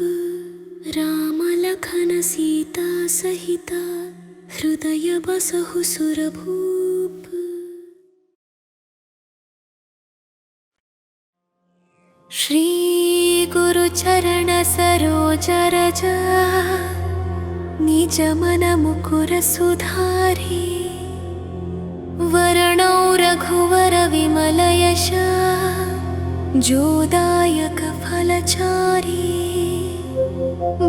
राम लखन सीता सहिता हृदय बसहु सुरभूप। श्री गुरु चरण सरोज रज निज मन मुकुर सुधारी वर्णौ रघुवर विमल यश जोदायक फलचारी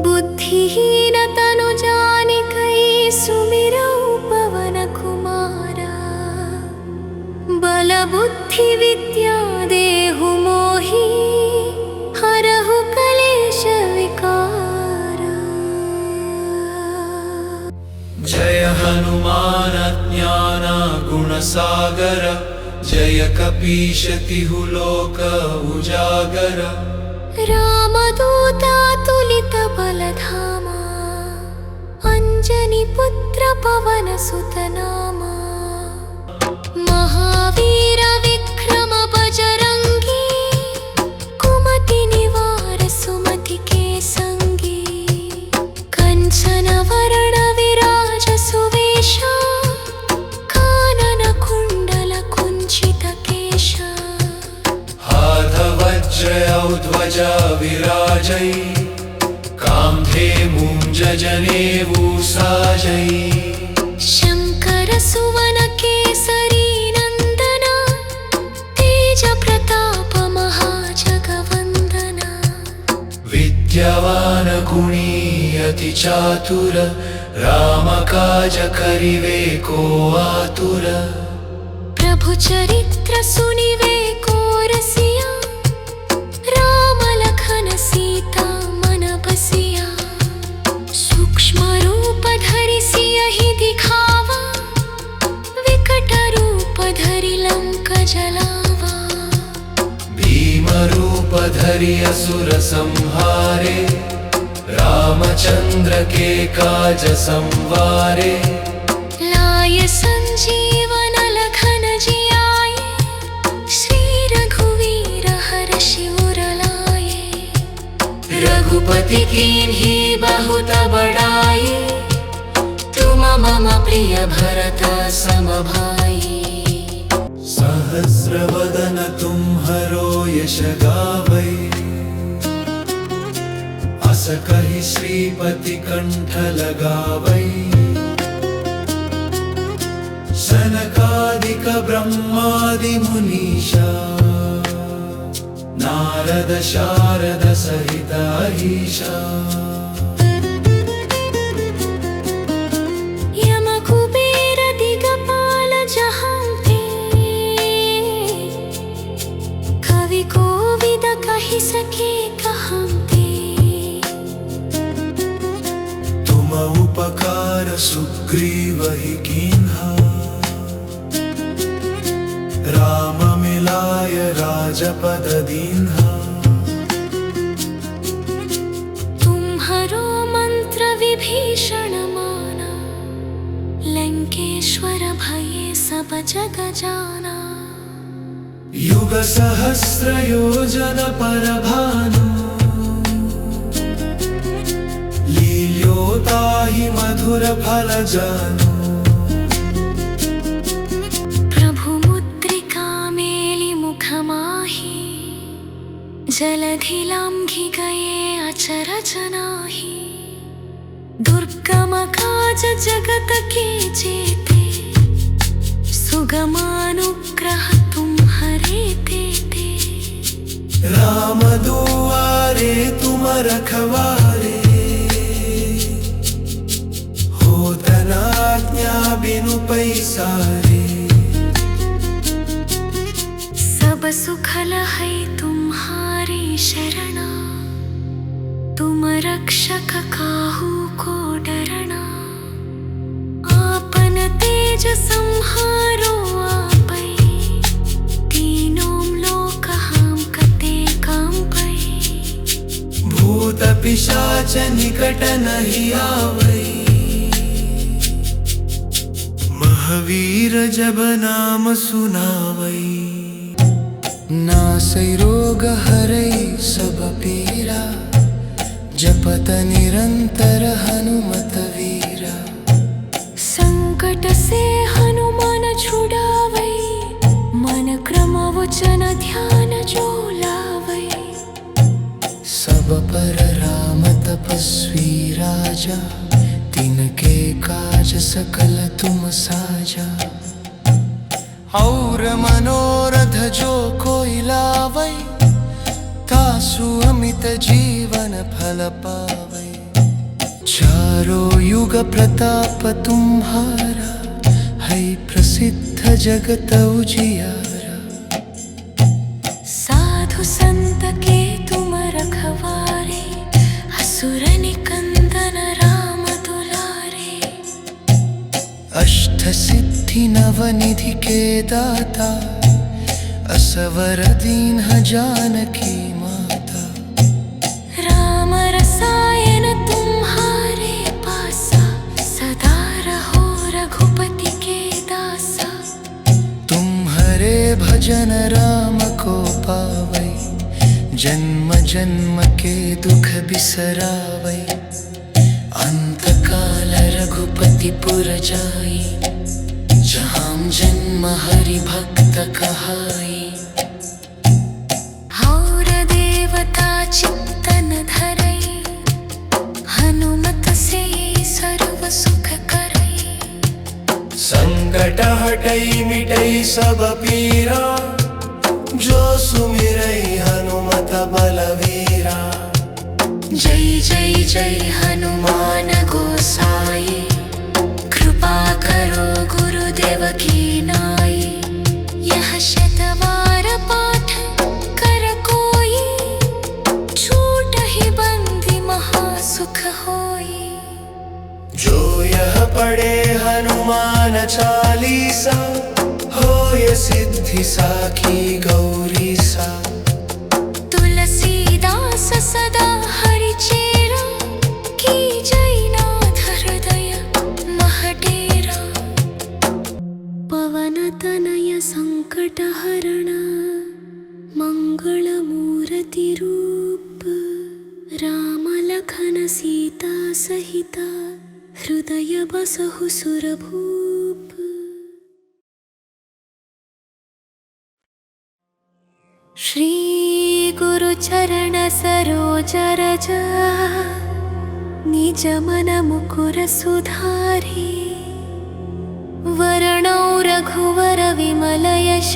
बुद्धिहीन तनु जानिकै सुमिरौ पवन कुमारा बल बुद्धि विद्या देहु मोहि हरहु कलेश विकारा। जय हनुमान ज्ञान गुण सागर जय कपीश तिहु लोक उजागर रामदूता तुलित बलधामा अंजनी पुत्र पवन सुत नामा महावीर विक्रम बजरंगी कुमति निवार सुमति के संगी कंचन वरण विराज सुवेशा कानन कुंडल कुंचित केशा हाथ वज्र ध्वजा विराजै कांधे मूंज जनेऊ साजै शंकर सुवन केसरी नंदना तेज प्रताप महाजगवंदना विद्यावान गुणी अति चातुर राम काज करिवे को आतुर प्रभु चरित्र सुनिवे को रसिया राम लखन सीता मन बसिया सूक्ष्म रूप धरि सियहि दिखावा विकट रूप धरि लंक जलावा भीम रूप धरि असुर संहारे रामचंद्र के काज संवारे लाय संजीवन लखन जियाए श्री रघुवीर हर्षि उर लाए रघुपति कीन्ही बहुत बड़ाई तुम मम प्रिय भरत सम भाई सहस्र वदन तुम्हरो यश गावै अस कहि श्रीपति कंठ लगावै सनकादिक ब्रह्मादि मुनीषा नारद शारद सहित अहीशा यम कुबेर दिगपाल जहांते कवि कोविद कहि सके कहते तुम उपकार सुग्रीव ही कीन्हा राम मिलाय राजपद दीन्हा तुम्हरो मंत्र विभीषण माना लंकेश्वर भये सब जग जाना युग सहस्र योजन पर भानु लील्योताहि मधुर फल जानु जलधि लांघि गए अचरज नाहि दुर्गम काज जगत के जेते सुगमानुग्रह तुम्हरे तेते राम दुआरे तुम रखवारे होत न आज्ञा बिनु पैसारे सब सुखल है तुम्हारी शरणा तुम रक्षक काहू को डरना आपन तेज संहारो आपै तीनों लोक हांकते कांपै भूत पिशाच निकट नहीं आवै महावीर जब नाम सुनावै नासै रोग हरै सब पीरा जपत निरंतर हनुमत वीरा संकट से हनुमान छुड़ावै मन क्रम वचन ध्यान जो लावै सब पर राम तपस्वी राजा, तिनके काज सकल तुम साजा। और मनोरथ जो कोई लावै, तासु अमित जीवन फल पावै। चारों युग प्रताप तुम्हारा, है प्रसिद्ध जगत उजियारा। साधु संत के तुम रखवारे, असुर निकंदन राम दुलारे। अष्ट सिद्धि नवनिधि के दाता, असवर दीन जानकी माता। राम रसायन तुम्हारे पासा, सदा रहो रघुपति के दासा। तुम्हारे भजन राम को पावै, जन्म जन्म के दुख बिसरावै। अंत काल रघुपति पुर जाई, जहाँ जन्म हरि भक्त कहाई। और देवता चित्तन धरई, हनुमत से सर्व सुख करई। संकट हटई मिटई सब पीरा, जो सुमिरई हनुमत बलवीरा। जय जय जय हनुमान गोसाई, कृपा करो गुरुदेव की नाई। यह शतवार पाठ कर कोई, छूटहि बंदी महासुख होई। जो यह पढ़े हनुमान चालीसा, होय सिद्धि साखी गौरी सा। तुलसीदास सदा हरि चेरा, की जय नाथ हृदय महडेरा। पवन तनय संकट हरण, मंगल मूर्ति रूप। राम लखन सीता सहिता, हृदय बसहु सुरभूप। श्री गुरु चरण सरोज रज, निज मन मुकुर सुधारी। वर्णौ रघुवर विमल यश,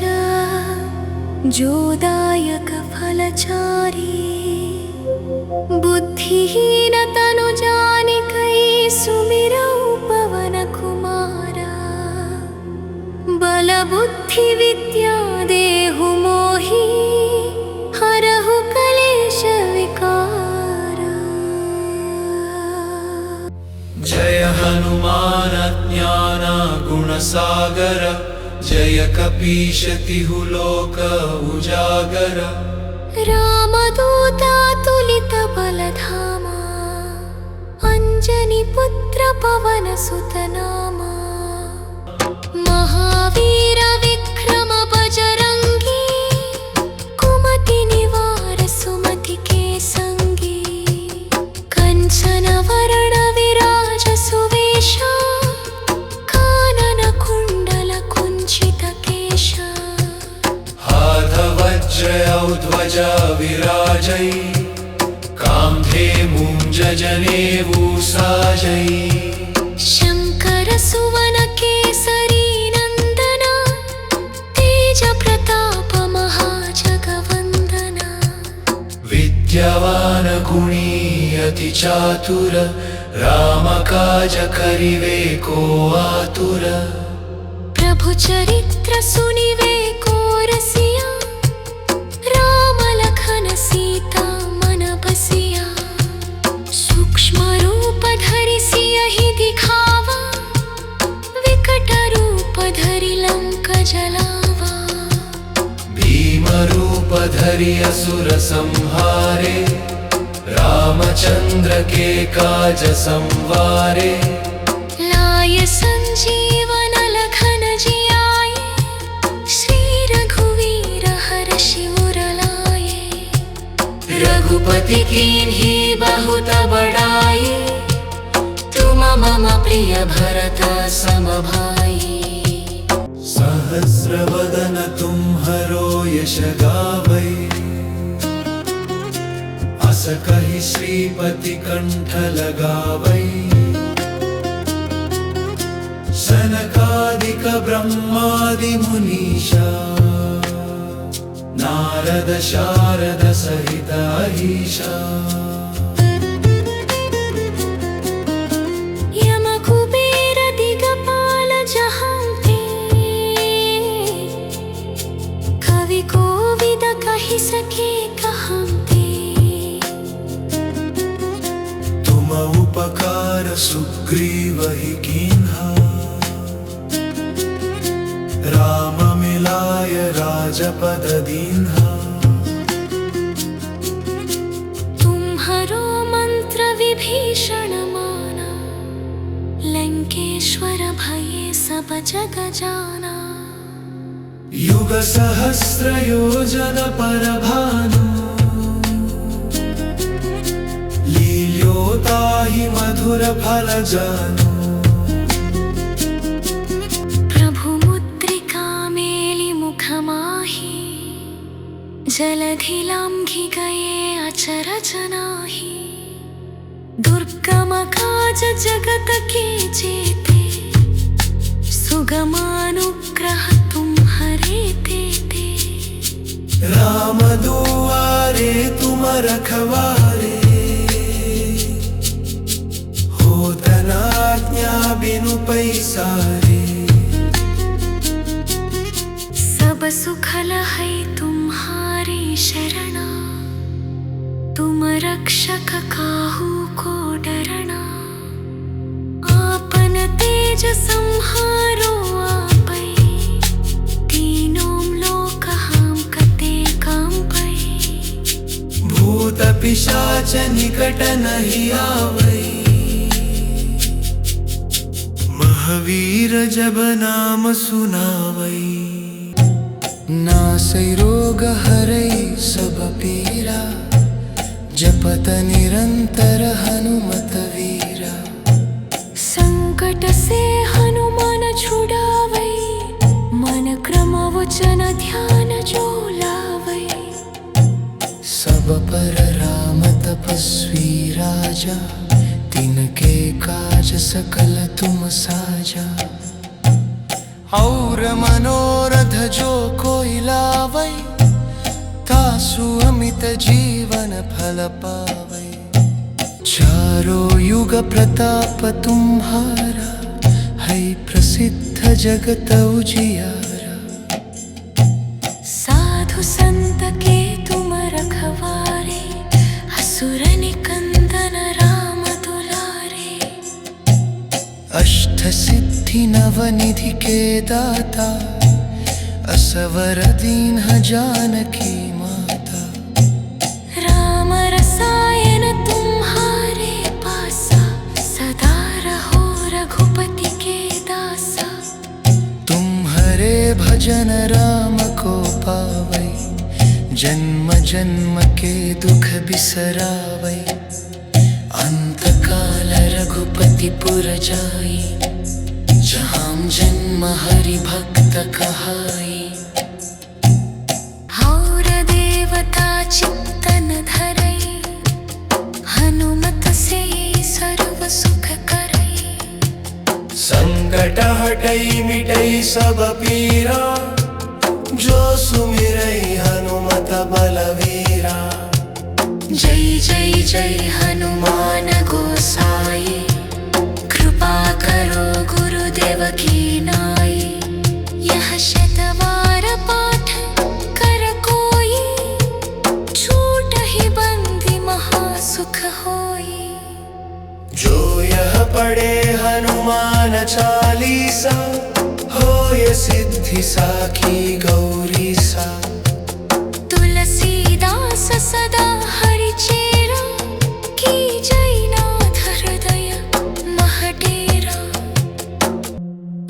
जोदायक फलचारी। बुद्धिहीन तनु जानिकै, सुमिरौ पवन कुमारा। बल बुद्धि विद्या देहु मोहि, हरहु कलेश विकारा। जय हनुमान ज्ञान गुण सागर, जय कपीश तिहु लोक उजागर। रामदूता तुलित बलधामा, अंजनी पुत्र पवन सुत नामा। महावीर विक्रम बजरंगी, कुमति निवार सुमति के संगी। कंचन वरण विराज सुवेशा, कानन कुंडल कुंचित केशा। हाथ वज्र ध्वजा विराजै, कांधे मूंज जनेऊ साजै। शंकर सुवन केसरी नंदना, तेज प्रताप महाजगवंदना। विद्यावान गुणी अति चातुर, राम काज करिवे को आतुर। प्रभु चरित्र सुनिवे को रसिया, राम लखन सीता मन बसिया। सूक्ष्म रूप धरि सियहि दिखावा, विकट रूप धरि लंक जलावा। भीम रूप धरि असुर संहारे, रामचंद्र के काज संवारे। लाय संजीवन लखन जियाए, श्री रघुवीर हर्षि उर लाए। रघुपति कीन्ही बहुत बड़ाई, तुम मम प्रिय भरत सम भाई। सहस्र वदन तुम्हरो यश गावै, व्यास कहि श्रीपति कंठ लगावै सनकादिक ब्रह्मादि मुनीषा नारद शारद सहित अहीशा यम कुबेर दिगपाल जहांते कवि कोविद कहि सके कहंते तुम उपकार सुग्रीव ही कीन्हा राम मिलाय राजपद दीन्हा तुम्हरो मंत्र विभीषण माना लंकेश्वर भये सब जग जाना युग सहस्र योजन पर भानु लील्योताहि मधुर फल जानु जलधि लांघि गए अचरज नाही दुर्गम काज जगत के जेते सुगमानुग्रह तुम्हरे तेते राम दुआरे तुम रखवारे होत न आज्ञा बिनु पैसारे सब सुखल है तुम्हारी शरणा तुम रक्षक काहू को डरना आपन तेज संहारो आपै तीनों लोक हम कते कांपै भूत पिशाच निकट नहीं आवै महावीर जब नाम सुनावै नासै रोग हरै सब पीरा जपत निरंतर हनुमत वीरा संकट से हनुमान छुड़ावै मन क्रम वचन ध्यान जो लावै सब पर राम तपस्वी राजा तिनके काज सकल तुम साजा और मनोरथ जो कोई लावै तासु अमित जीवन फल पावै चारों युग प्रताप तुम्हारा है प्रसिद्ध जगत उजियारा साधु संत के तुम रखवारे असुर निकंदन राम दुलारे अष्ट सिद्धि नवनिधि के दाता असवर दीन जानकी माता राम रसायन तुम्हारे पासा सदा रहो रघुपति के दासा तुम्हारे भजन राम को पावै जन्म जन्म के दुख बिसरावै अंत काल रघुपति पुर जाई जहाँ जन्म हरि भक्त कहाई और देवता चित्तन धरई हनुमत से सर्व सुख करई संकट हटई मिटई सब पीरा जो सुमिरई हनुमत बलवीरा जय जय जय हनुमान गोसाई कृपा करो गुरुदेव की नाई यह शतवार पाठ कर कोई छूट ही बंदी महासुख होई जो यह पढ़े हनुमान चालीसा होय सिद्धि साखी गौरी सा तुलसीदास सदा हरि चेरा की जय नाथ हृदय महडेरा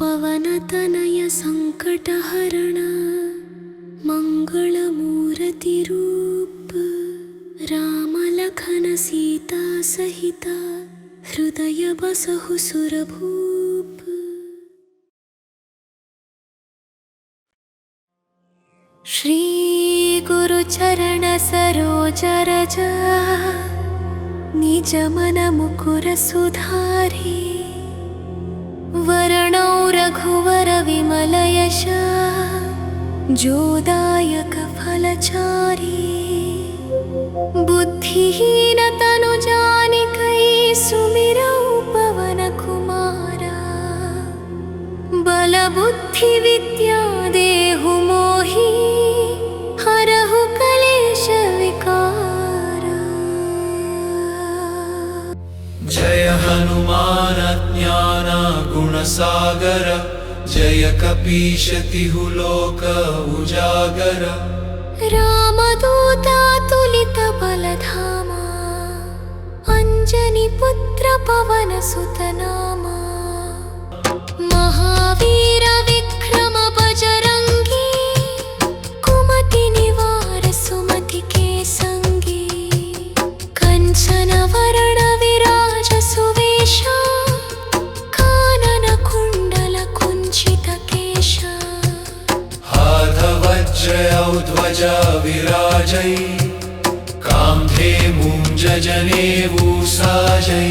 पवन तनय संकट हरण मंगल मूर्ति रूप राम लखन सीता सहिता हृदय बसहु सुरभूप। श्री गुरु गुरु चरण सरोज रज निज मन मुकुर सुधारी वर्णौ रघुवर विमल यश जोदायक फलचारी बुद्धिहीन तनु जानिकै सुमिरौ पवन कुमारा बल बुद्धि विद्या देहु मोहि हरहु कलेश विकारा। जय हनुमान ज्ञान गुण सागर जय कपीश तिहु लोक उजागर रामदूता तुलित बलधामा अंजनी पुत्र पवन सुत नामा महावीर विक्रम बजरंगी कुमति निवार सुमति के संगी कंचन वरण विराज सुवेशा कानन कुंडल कुंचित केशा हाथवज्रौ ध्वजा विराजै कान्धे जनेऊ साजै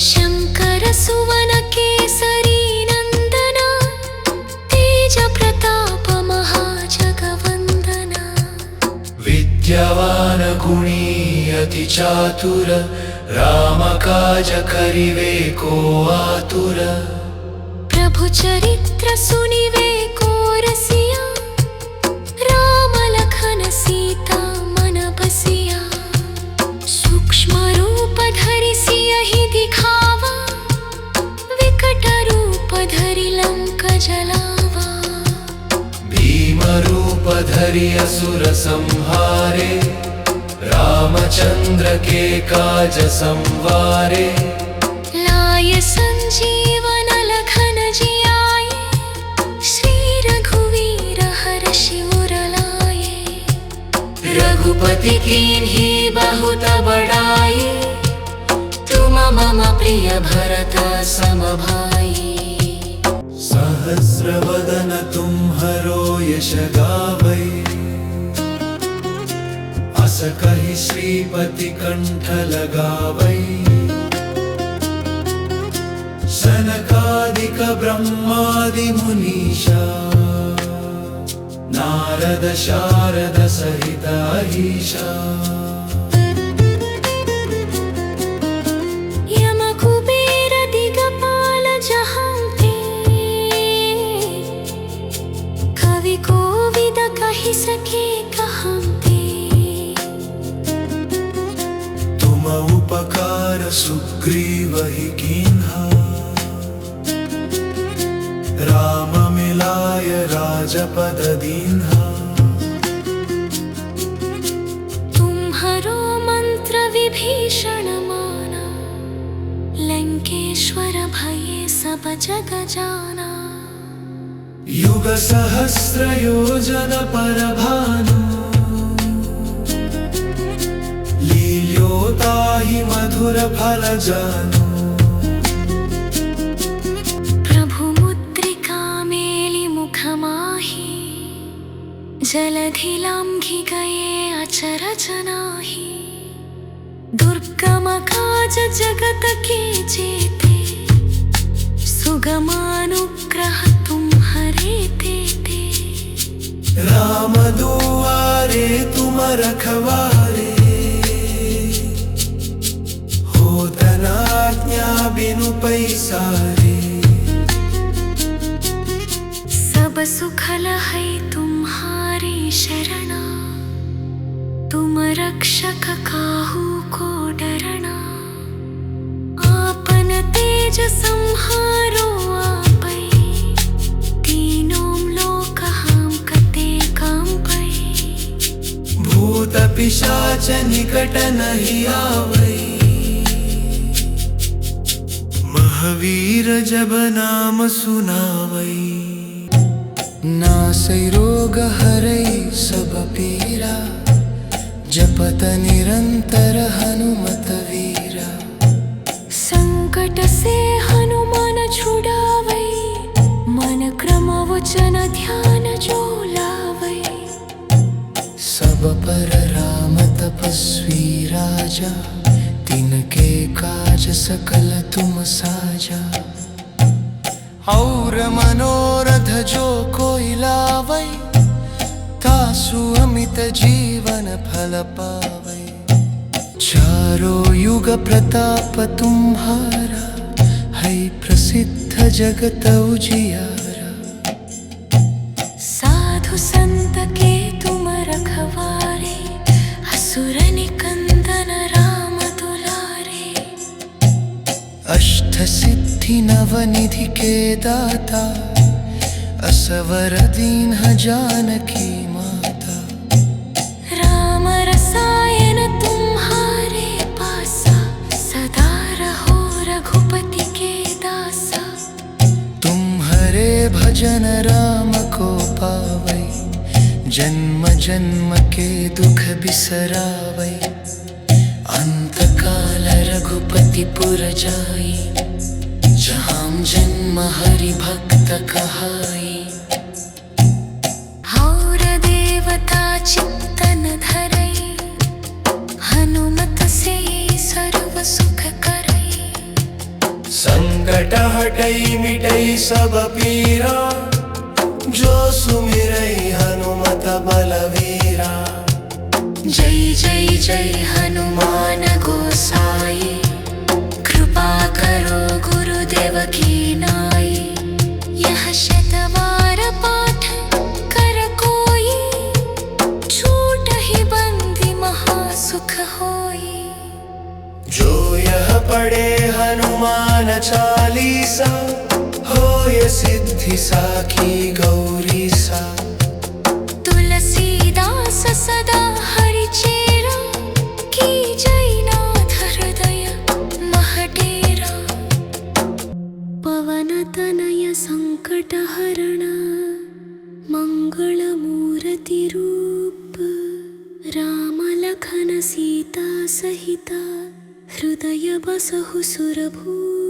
शंकर सुवन केसरी नंदना तेज प्रताप महाजगवंदना विद्यावान गुणी अति चातुर राम काज करिवे को आतुर प्रभु चरित्र सुनिवे को रसिया राम लखन सीता मन बसिया सूक्ष्म रूप धरि सियहि दिखावा विकट रूप धरि लंक जलावा भीम रूप धरि असुर संहारे रामचंद्र के काज संवारे लाय संजीवन लखन जियाए श्री रघुवीर हर्षि उर लाए रघुपति कीन्ही बहुत बड़ाई तुम मम प्रिय भरत सम भाई सहस्रवदन तुम्हरो यश गावै अस कहि श्रीपति कंठ लगावै सनकादिक ब्रह्मादि मुनीषा नारद शारद सहित अहीशा यम कुबेर दिगपाल जहांते कवि कोविद कहि सके कहंते तुम उपकार सुग्रीव ही कीन्हा राम मिलाय राजपद दीन्हा तुम्हरो मंत्र विभीषण माना लंकेश्वर भये सब जग जाना युग सहस्र योजन पर भानु लील्योताहि मधुर फल जानु जलधि लांघि गए अचरज नाहि दुर्गम काज जगत के जेते सुगमानुग्रह तुम्हरे तेते राम दुआरे तुम रखवारे होत न आज्ञा बिनु पैसारे सब सुखल है तुम्हारी शरणा तुम रक्षक काहू को डरना आपन तेज संहारो आपै तीनों लोक हांकते कांपै भूत पिशाच निकट नहीं आवै महावीर जब नाम सुनावै नासै रोग हरै सब पीरा जपत निरंतर हनुमत वीरा संकट से हनुमान छुड़ावै मन क्रम वचन ध्यान जो लावै पर राम तपस्वी राजा, तिनके काज सकल तुम साजा। और मनोरथ जो कोई लावै, तासु अमित जीवन फल पावै। चारों युग प्रताप तुम्हारा, है प्रसिद्ध जगत उजियारा। साधु संत के तुम रखवारे, असुर निकंदन राम दुलारे। अष्ट सिद्धि नवनिधि के दाता, असवर दीन जानकी माता। राम रसायन तुम्हारे पासा, सदा रहो रघुपति के दासा। तुम्हारे भजन राम को पावै, जन्म जन्म के दुख बिसरावै। अंत काल रघुपति पुर जाई, जहाँ जन्म हरि भक्त कहाई। और देवता चित्तन धरई, हनुमत से सर्व सुख करई। संकट हटई मिटई सब पीरा, जो सुमिरई हनुमत बलवीरा। जय जय जय हनुमान गोसाई, कृपा करो गुरुदेव की नाई। यह शतवार पाठ कर कोई, छूटहि बंदी महासुख होई। जो यह पढ़े हनुमान चालीसा, होय सिद्धि साखी गौरी सा। तुलसीदास सदा हरि चेरा, की जय नाथ हृदय महडेरा। पवन तनय संकट हरण, मंगल मूर्ति रूप। राम लखन सीता सहिता, हृदय बसहु सुरभूप।